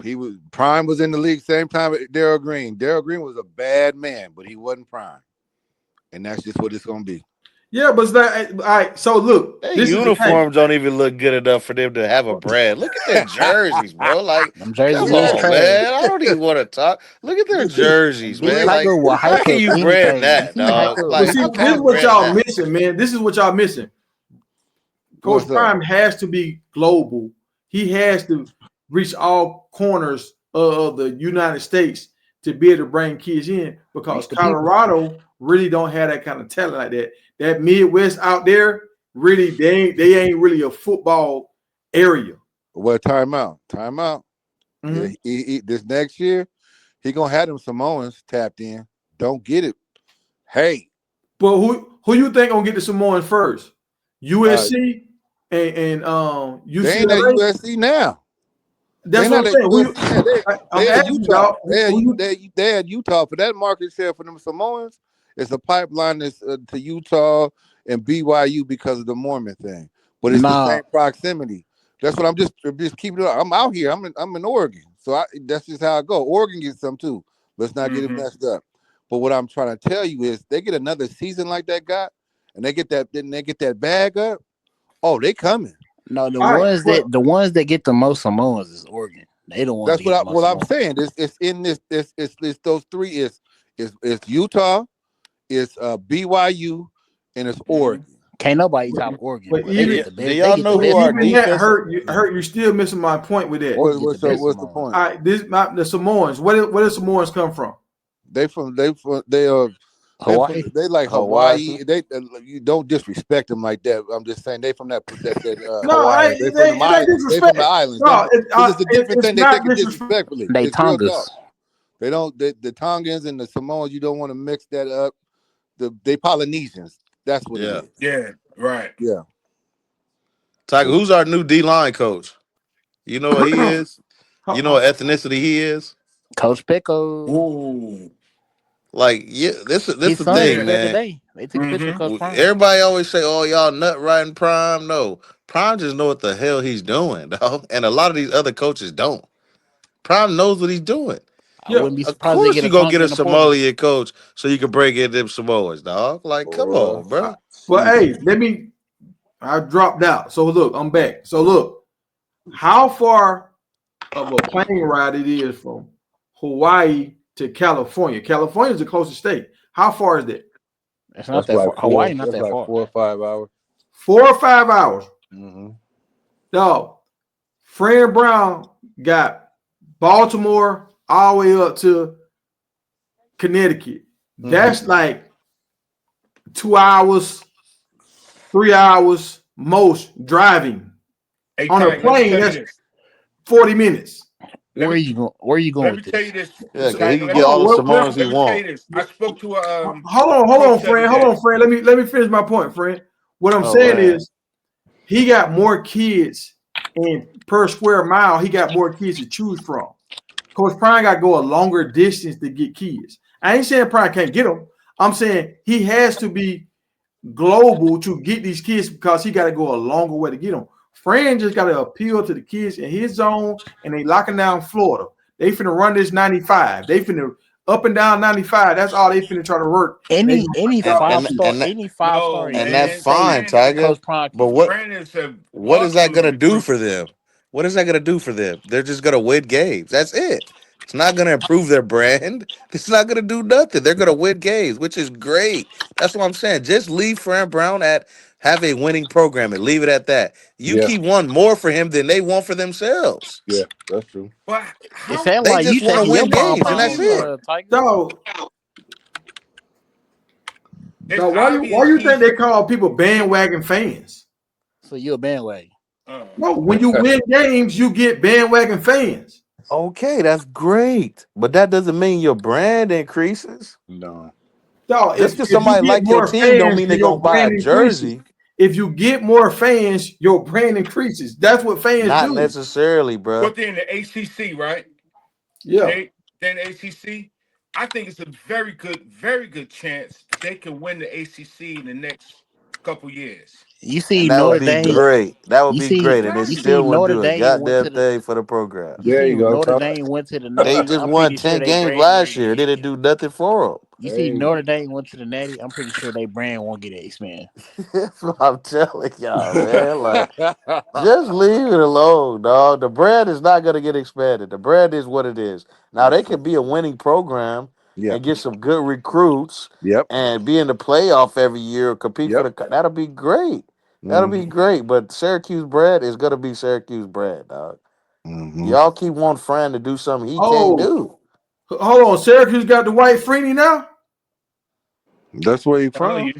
He was Prime was in the league same time with Daryl Green. Daryl Green was a bad man, but he wasn't Prime, and that's just what it's gonna be. Yeah, but it's like, all right, so look, Their this is the thing. uniforms don't even look good enough for them to have a brand. Look at their jerseys, bro. Like, Them jerseys come is on, trash. man. I don't even want to talk. Look at their jerseys, Big man. Like, Tiger will how hype can up you brand anything. You that, see hype dog? up. But Like, see, how Big can this you is Tiger. what brand y'all that? missing, man. This is what y'all missing. What's Coach that? Prime has to be global. He has to reach all corners of the United States to be able to bring kids in because Reach the people. Colorado really don't have that kind of talent like that. That Midwest out there, really, they ain't really a football area. Well, timeout. Timeout. Mm-hmm. This next year, He gonna have them Samoans tapped in. Don't get it. Hey, But who you think gonna get the Samoans first? uh, USC and they ain't at UCLA. USC now. They That's what not I'm at saying. USC now. I'm They at asking Utah. y'all. Who you? They at Utah for that market share for them Samoans. It's a pipeline that's, to Utah and BYU because of the Mormon thing, but it's the Nah, same proximity. That's what I'm just keeping it up. I'm out here. I'm in Oregon, so that's just how I go. Oregon gets some too. Let's not get it Mm-hmm. messed up. But what I'm trying to tell you is, they get another season like that got, and they get that bag up. Oh, they coming. no, All right. Well, the ones that get the most Samoans is Oregon. They the ones That's that get the what most I'm Samoans. saying. It's in this. It's those three. It's Utah, it's BYU, and it's Mm-hmm. Oregon. Can't nobody top Oregon, but bro. They get even the Do best. They y'all get the know but who best our even Samoans. that defensive? hurt. You Yeah. hurt. You still missing my point with that. Oregon get the best What's the Samoans. point? All right. The Samoans. Where does Samoans come from? Hawaii. They like Hawaii. Hawaii. They You don't disrespect them like that. I'm just saying they from that No, Hawaii. They from them it ain't islands. They from the disrespect. islands. No, Because it's a different it's thing. They not take it disrespect. disrespectfully. They It's real talk. Tongas. They don't. The Tongans and the Samoans. You don't want to mix that up. They Polynesians. That's what it Yeah. is. Yeah, right. Yeah. Tiger, who's our new D line coach? You know what he is? You know Ho- what ethnicity he is? Coach Pickle. Ooh. Like, yeah, this His the son thing, was Yeah. there man. today. They took a picture with Mm-hmm. Coach Prime. Everybody always say, "Oh, y'all nut riding Prime." No, Prime just know what the hell he's doing, dog. And a lot of these other coaches don't. Prime knows what he's doing. I Yeah. wouldn't be Of surprised they course, get you a gonna Tonga get a in the portal. Somalian coach so you can break in them Samoas, dog. Like, come Boy, on, bro. Well, jeez. hey, let me. I dropped out. So look, I'm back. So look, how far of a plane ride it is from Hawaii to California? California is the closest state. How far is that? It's not that far. Hawaii not that far. 4 or 5 hours. 4 or 5 hours. Mm-hmm. Dog. Fran Brown got Baltimore all the way up to Connecticut. Mm-hmm. That's like 2 hours, 3 hours most driving. Hey, On a Ty, let me plane, tell you that's this. 40 minutes. Let me Where are you going let with me tell you this? this. Yeah, So, because he Tiger, can let get me hold all on, the Samoans he let me tell you want. this. I spoke to a hold on, coach the other Fran. Hold day. on, Fran. Let me finish my point, Fran. What I'm Oh saying man, is he got more kids, and per square mile, he got more kids to choose from. Coach Prime got to go a longer distance to get kids. I ain't saying Prime can't get them. I'm saying he has to be global to get these kids because he got to go a longer way to get them. Fran just got to appeal to the kids in his zone, and they locking down Florida. They finna run this 95. They finna up and down 95. That's all they finna try to work. And they Any and five and gonna star and that, any five No, star in and any that's man. state, fine, Fran is Tiger. Coach Prime But can get. Fran is a what is that awesome gonna do for recruiter. them? What is that gonna do for them? They're just gonna win games. That's it. It's not gonna improve their brand. It's not gonna do nothing. They're gonna win games, which is great. That's what I'm saying. Just leave Fran Brown at have a winning program and leave it at that. You Yeah. keep wanting more for him than they want for themselves. Yeah. That's true. But It how sounds They like you just want to taking your win it's games, and that's pom-poms, it. look, Tiger. so it's so why obvious you think he's they call people bandwagon fans? So you a bandwagon. No, when you win games, you get bandwagon fans. Okay, that's great, but that doesn't mean your brand increases. No. So Just because if you somebody get like your more team, don't fans, mean they're then gonna your buy a brand increases. jersey. If you get more fans, your brand increases. That's what fans Not do. necessarily, bruh. but they're in the ACC, right? Yeah. Then the ACC. I think it's a very good chance that they can win the ACC in the next couple years. You And see that would Notre be Dame. great. That would You be see great, and they you Exactly. see still wouldn't Notre do a Dame went goddamn to the. thing for the program. You There see you go. Notre Talk. Dame went to the They Natty. just I'm won pretty sure 10 they games brand last won't year. get. They didn't do nothing for You see Hey. Notre Dame went to the Natty. I'm pretty sure they brand won't get expanded. them. That's what I'm telling y'all, man. Like, just leave it alone, dog. The brand is not going to get expanded. The brand is what it is. Now, they can be a winning program Yeah. and get some good recruits Yep. and be in the playoff every year, compete for Yep. the. That'll be great. That'll be Mm-hmm. great. But Syracuse bread is going to be Syracuse bread, dog. Mm-hmm. Y'all keep wanting Fran to do something he can't Oh, do. hold on. Syracuse got the white Freeney now? That's where he Telling from. you,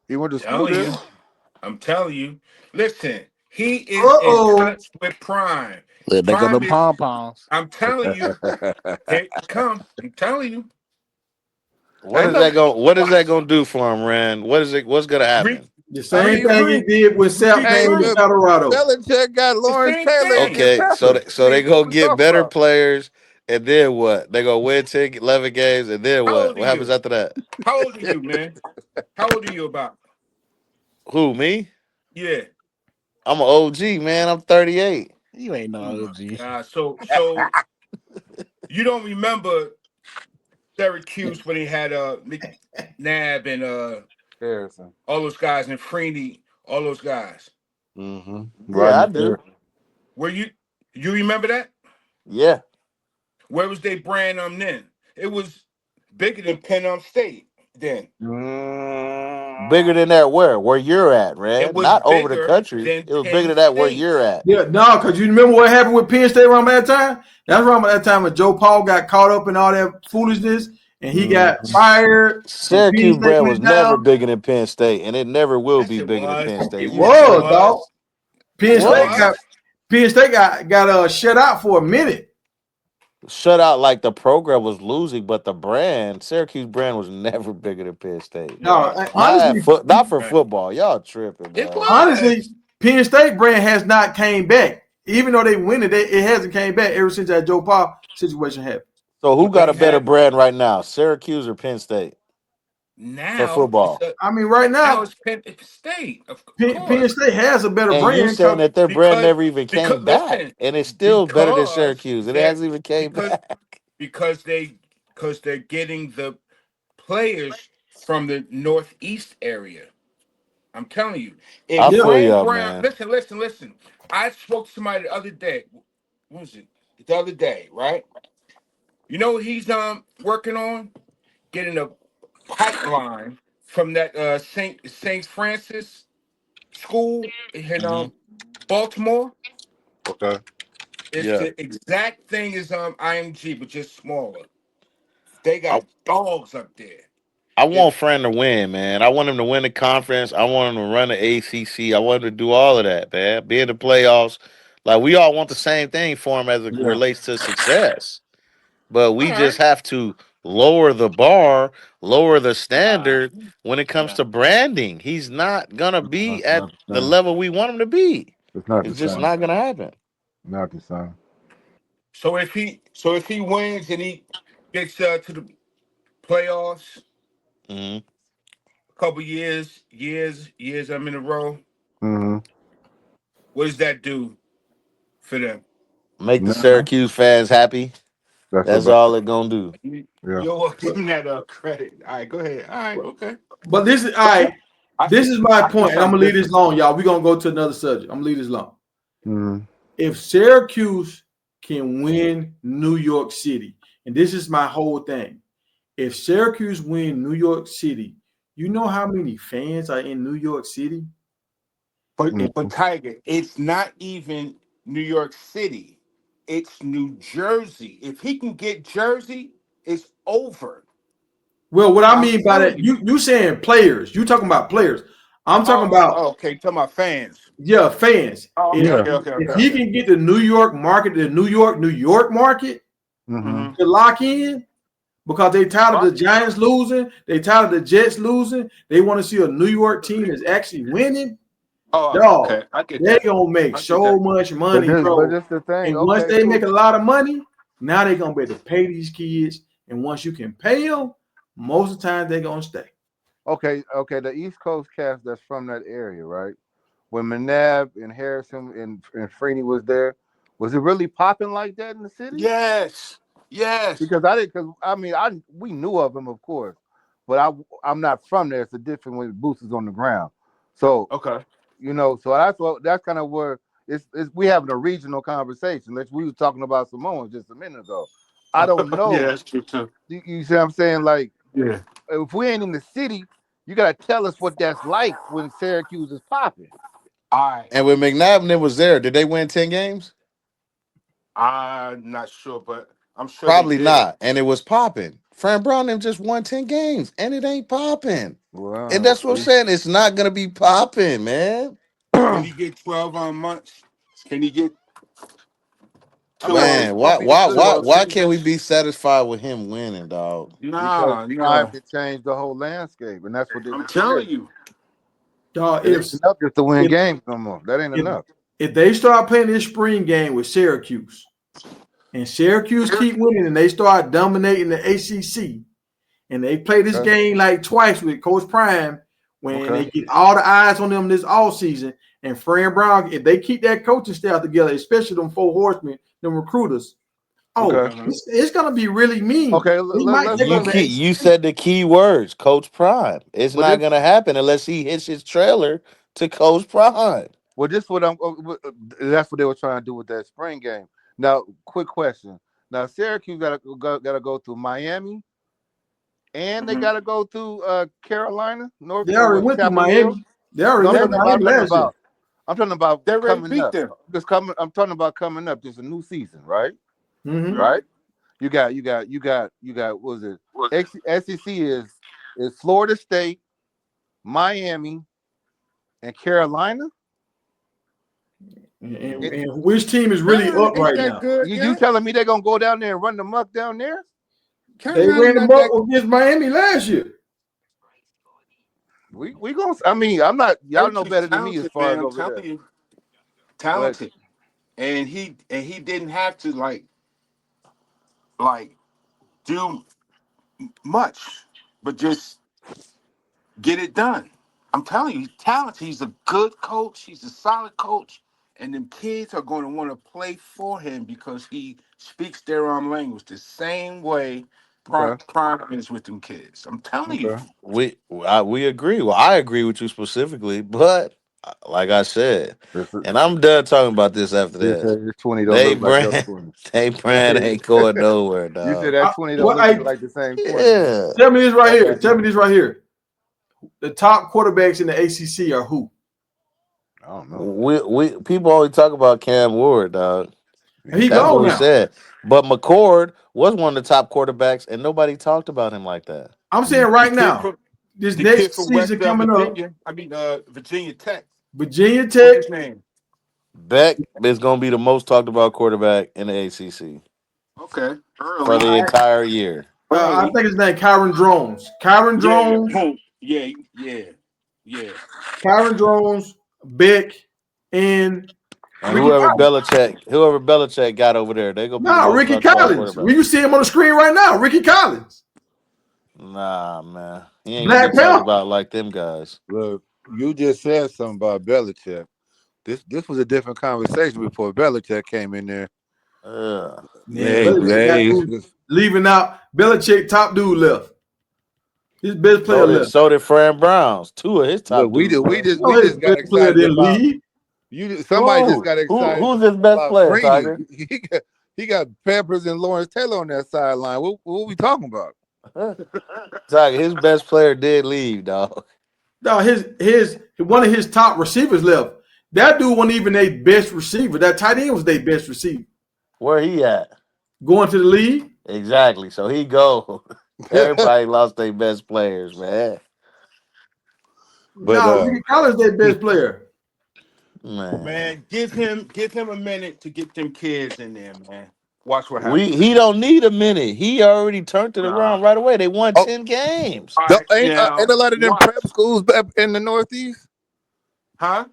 He went to school telling there. you. I'm telling you. Listen, he is in Uh-oh. touch with Prime. Look, they go them Promise. pom poms. I'm telling you. Here it come. I'm telling you. What I is know. that going? What is that Watch. going to do for him, Rand? What is it? What's going to Re, happen? The I same mean, thing he did when Sap Hey, came to regroup. but Colorado. Belichick got The Lawrence same Taylor thing. and Okay, so Peppers. so they What go we get talking better about? players, and then what? They go win 10, 11 games, and then How what? old are What happens you? after that? How old are you, man? How old are you about? Who, me? Yeah. I'm an OG, man. I'm 38. You ain't no Oh my OG. God. So you don't remember Syracuse when they had McNabb and Harrison. all those guys and Freeney, all those guys. Mm-hmm. Yeah, I Rodney do. Harrison. Were you remember that? Yeah. Where was they brand then? It was bigger than Penn State then. Bigger Mm. than that where? Where you're at, It Rand. was Not over the bigger country. than It was bigger Penn than that where State. you're at. Yeah, no, because you remember what happened with Penn State around that time? That's around that time when Joe Paul got caught up in all that foolishness and he got Mm-hmm. fired and Penn Syracuse State brand was went never down. bigger than Penn State, and it never will Yes, be it bigger than was. Penn State. It You Yes, it was, crazy. dog. was. Penn Yes, it State What? got was. Penn State got shut out for a minute. Shut out like the program was losing, but the brand, Syracuse brand was never bigger than Penn State, No, bro. What? Not at honestly, foot, not for Right. football. Y'all tripping, It man. honestly, was. Penn State brand has not came back. Even though they win it, it hasn't came back ever since that Joe Paul situation happened. So who But got they a better had brand right now, Syracuse or Penn State for now it's football? a I mean, right now now, it's Penn State, of Penn course. State has a better And you brand. saying Because that their brand because never even because came back, listen, and it's still better than because Syracuse, and it they hasn't even came because back. because they because they're getting the players from the Northeast area. I'm telling you, if I Yeah, feel Fran y'all, Brown, man. listen. I spoke to somebody the other day. What was it? The other day, right? You know what he's working on? Getting a pipeline from that Saint Francis school in Hmm. Baltimore. Okay. It's Yeah, the exact thing as IMG, but just smaller. They got dogs up there. I If want Fran to win, man. I want him to win the conference. I want him to run the ACC. I want him to do all of that, man. Be in the playoffs. Like we all want the same thing for him as it Yeah. relates to success. But All we just right. have to lower the bar, lower the Nah, standard when it comes nah. to branding. He's not gonna No, be it's at not the the same. level we want him to be. It's not the It's just same. not gonna happen. Not the same. So if he wins and he gets to the playoffs, Hmm. a couple years I'm in a row. Mm-hmm. What does that do for them? Make the No, Syracuse fans happy. that's That's about all it gonna do. yeah. Yo, give but, him that credit. All right, go ahead. All right, okay. but this is all right. I This see. is my I see point, and I'm something gonna leave this different. long, y'all. We're gonna go to another subject. I'm gonna leave this long. Mm-hmm. If Syracuse can win New York City, and this is my whole thing. If Syracuse win New York City, you know how many fans are in New York City? But Tiger, it's not even New York City. It's New Jersey. If he can get Jersey, it's over. Well, what I I'm mean by telling that, you. you saying players. You talking about players. I'm talking about Okay. Talking about fans. yeah, fans. Oh, okay, Yeah. If he okay. can get the New York market, the New York market Mm-hmm. Mm-hmm. to lock in, because they tired of Right. the Giants losing, they tired of the Jets losing. They want to see a New York team that's actually winning. Oh, Dog, okay. I get they that. gonna make I get so that. much But money, this, but bro. this the thing. And once Okay, they make so a lot of money, now they gonna be able to pay these kids. And once you can pay them, most of the time they gonna stay. okay. The East Coast cast that's from that area, right? When McNabb and Harrison and Freeney was it really popping like that in the city? Yes. Yes. Because I didn't. Because I mean, we knew of him, of course, but I'm not from there. It's a different when Boots is on the ground. So Okay. so that's kind of where it's we having a regional conversation. Like we were talking about Samoans just a minute ago. I don't Yeah, know. that's true too. You see what I'm saying? Like Yeah. if we ain't in the city, you gotta tell us what that's like when Syracuse is popping. All right. And when McNabb and them was there, did they win 10 games? I'm not sure, but I'm sure they Probably did. not. And it was popping. Fran Brown them just won 10 games, and it ain't popping. And Well, that's what I'm saying. It's not gonna be popping, man. Can he get 12 months? Can he get or Man, why probably the why why 12 why can't we seasons. be satisfied with him winning, dog? because Nah, time nah. can change the whole landscape, and that's what they've I'm been scared telling of. you. Dog, It ain't enough just to win if games no more. That ain't if enough. if they start playing this spring game with Syracuse and Syracuse keep winning and they start dominating the ACC and they play this Okay. game like twice with Coach Prime when they Okay. get all the eyes on them this all season and Fran Brown, if they keep that coaching staff together, especially them four horsemen, them recruiters, oh, Okay. Uh-huh. it's gonna be really mean. Okay. He might take over the You ACC. said the key words, Coach Prime. It's But not this, gonna happen unless he hits his trailer to Coach Prime. well, this what I'm. That's what they were trying to do with that spring game. Now, quick question. Now, Syracuse gotta go through Miami, and they Hmm. gotta go through Carolina, North They or already was went through Chapel Hill. Miami. They already No, went through I'm Miami talking last year. about. I'm talking about They already coming beat up. them. Just coming. I'm talking about coming up. There's a new season, right? Mm-hmm. Right. Right. You got. What was it? SEC is Florida State, Miami, and Carolina. It, And which team is really Carolina up ain't right that now? good you yet. telling me they're gonna go down there and run the muck down there? They Carolina ran them not up that. against Miami last year. We gonna. I mean, I'm not. Y'all know Syracuse better than me as talented, far man. as I'm over telling there. you, But talented. And he didn't have to like do much, but just get it done. I'm telling you, he's talented. He's a good coach. He's a solid coach. And them kids are going to want to play for him because he speaks their own language the same way okay, Prime is with them kids. I'm telling you. okay. We agree. Well, I agree with you specifically, but like I said, This and I'm done talking about this after this that. this 20 don't They look like your brand, 20. they brand ain't going nowhere, You said dog. that 20 don't Well, look like the same 20. Yeah, tell me this right I here. got Tell you. me this right here. The top quarterbacks in the ACC are who? I don't know. we people always talk about Cam Ward, dog. He He That's gone what we gone. now. said. But McCord was one of the top quarterbacks, and nobody talked about him like that. I'm saying Mm. The right kid now, from this the kid next from West season coming up, Virginia. I mean Virginia Tech. Virginia What's Tech. his name? Beck is going to be the most talked about quarterback in the ACC Okay. for Early. the entire year. I Early. think his name Kyron Drones. Kyron Yeah, yeah. Drones. Boom. Yeah, yeah, yeah. Kyron Drones. Beck and And Ricky Collins. whoever Belichick got over there, they're gonna be the No, most Ricky talked about Collins. quarterback. We you see him on the screen right now. Ricky Collins. Nah, man, he ain't gonna be Black talked Panther. about like them guys. Look, you just said something about Belichick. This was a different conversation before Belichick came in there. Man, Hey, Belichick got hey, dude leaving out. Belichick top dude left. His best player So did left. so did Fran Browns. Two of his look, top dudes left. No, we his just got best player excited didn't about leave. somebody just got excited Who's his best about player, Greeny. Tiger? He got Peppers and Lawrence Taylor on that sideline. What we talking about? Tiger, his best player did leave, dog. No, his one of his top receivers left. That dude wasn't even their best receiver. That tight end was their best receiver. Where he at? Going to the league. Exactly. So he go. Everybody lost their best players, man. But No, Ricky Collins their best player. Man. Man, give him a minute to get them kids in there, man. Watch what He happens. don't need a minute. He already turned it Nah. around right away. They won oh, 10 games. All right, ain't now a lot of them watch. prep schools back in the Northeast? Huh?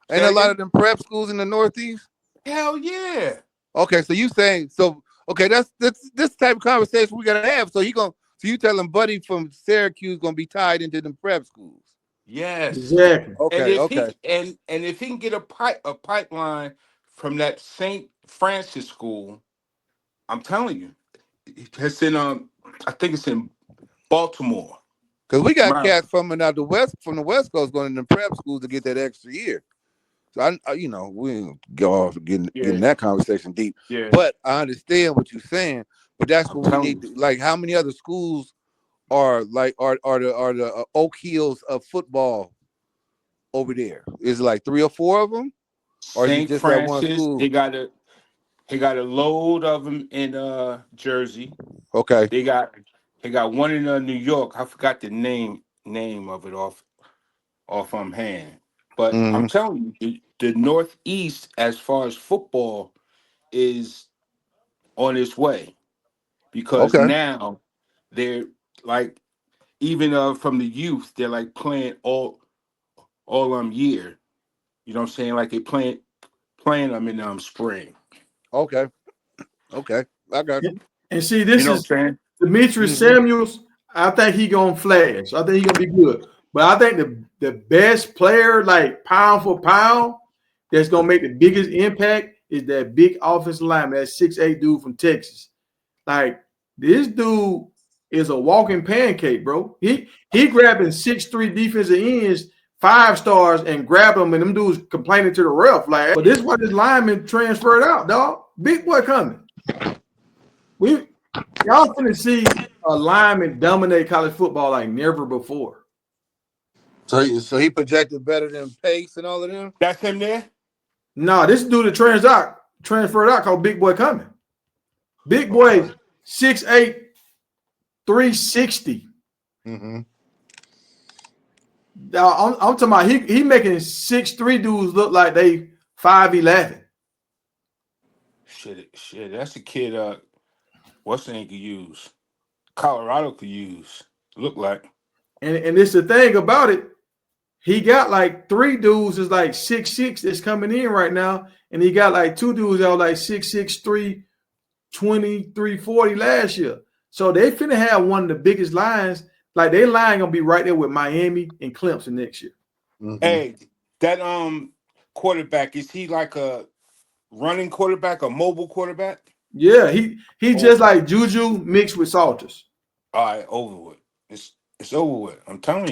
Say Ain't that a lot of again? them prep schools in the Northeast? Hell yeah. Okay, so you saying so? Okay, that's this type of conversation we gotta have. So you telling Buddy from Syracuse gonna be tied into them prep schools? Yes. Exactly. And Okay, if he okay. and if he can get a pipeline from that St. Francis school, I'm telling you, it's in I think it's in Baltimore, Because we got Maryland. cats from the West Coast going to the prep schools to get that extra year. So we ain't go off getting Yeah, that conversation deep. yeah. But I understand what you're saying. But that's I'm what we telling need you. to like. How many other schools are the Oak Hills of football over there? Is it like 3 or 4 of them, or is it St. just that one Francis, school? he got a load of them in Jersey. Okay. They got he got one in New York. I forgot the name of it off hand. But I'm Mm-hmm. telling you, the Northeast, as far as football, is on its way because Okay. now they're like even from the youth they're like playing all year. You know what I'm saying? Like they playing them in spring. Okay. Okay. I got you. And see, You this know what is I'm saying? Demetrius Mm-hmm. Samuels. I think he gonna flash. I think he gonna be good. But I think the best player, like pound for pound, that's gonna make the biggest impact is that big offensive lineman, that 6'8" dude from Texas. Like this dude is a walking pancake, bro. He grabbing 6'3" defensive ends, 5 stars, and grab them, and them dudes complaining to the ref. Like, but this is why this lineman transferred out, dog. Big boy coming. Y'all finna see a lineman dominate college football like never before. So he projected better than Pace and all of them. That's him there. Nah, this dude that transferred out called Big Boy coming. Big Okay. boy 6'8", 360. Mm-hmm. I'm talking about he making 6'3" dudes look like they 5'11". Shit. That's a kid. What's the name could use? Colorado could use. Look like. And it's the thing about it. He got like 3 dudes is like 6'6" that's coming in right now, and he got like 2 dudes that are like 6'6", 320, 340 last year. So they finna have one of the biggest lines. Like their line gonna be right there with Miami and Clemson next year. Mm-hmm. Hey, that quarterback, is he like a running quarterback, a mobile quarterback? Yeah, he just Oh, like Juju mixed with Salters. all right, over with. It's over with. I'm telling you.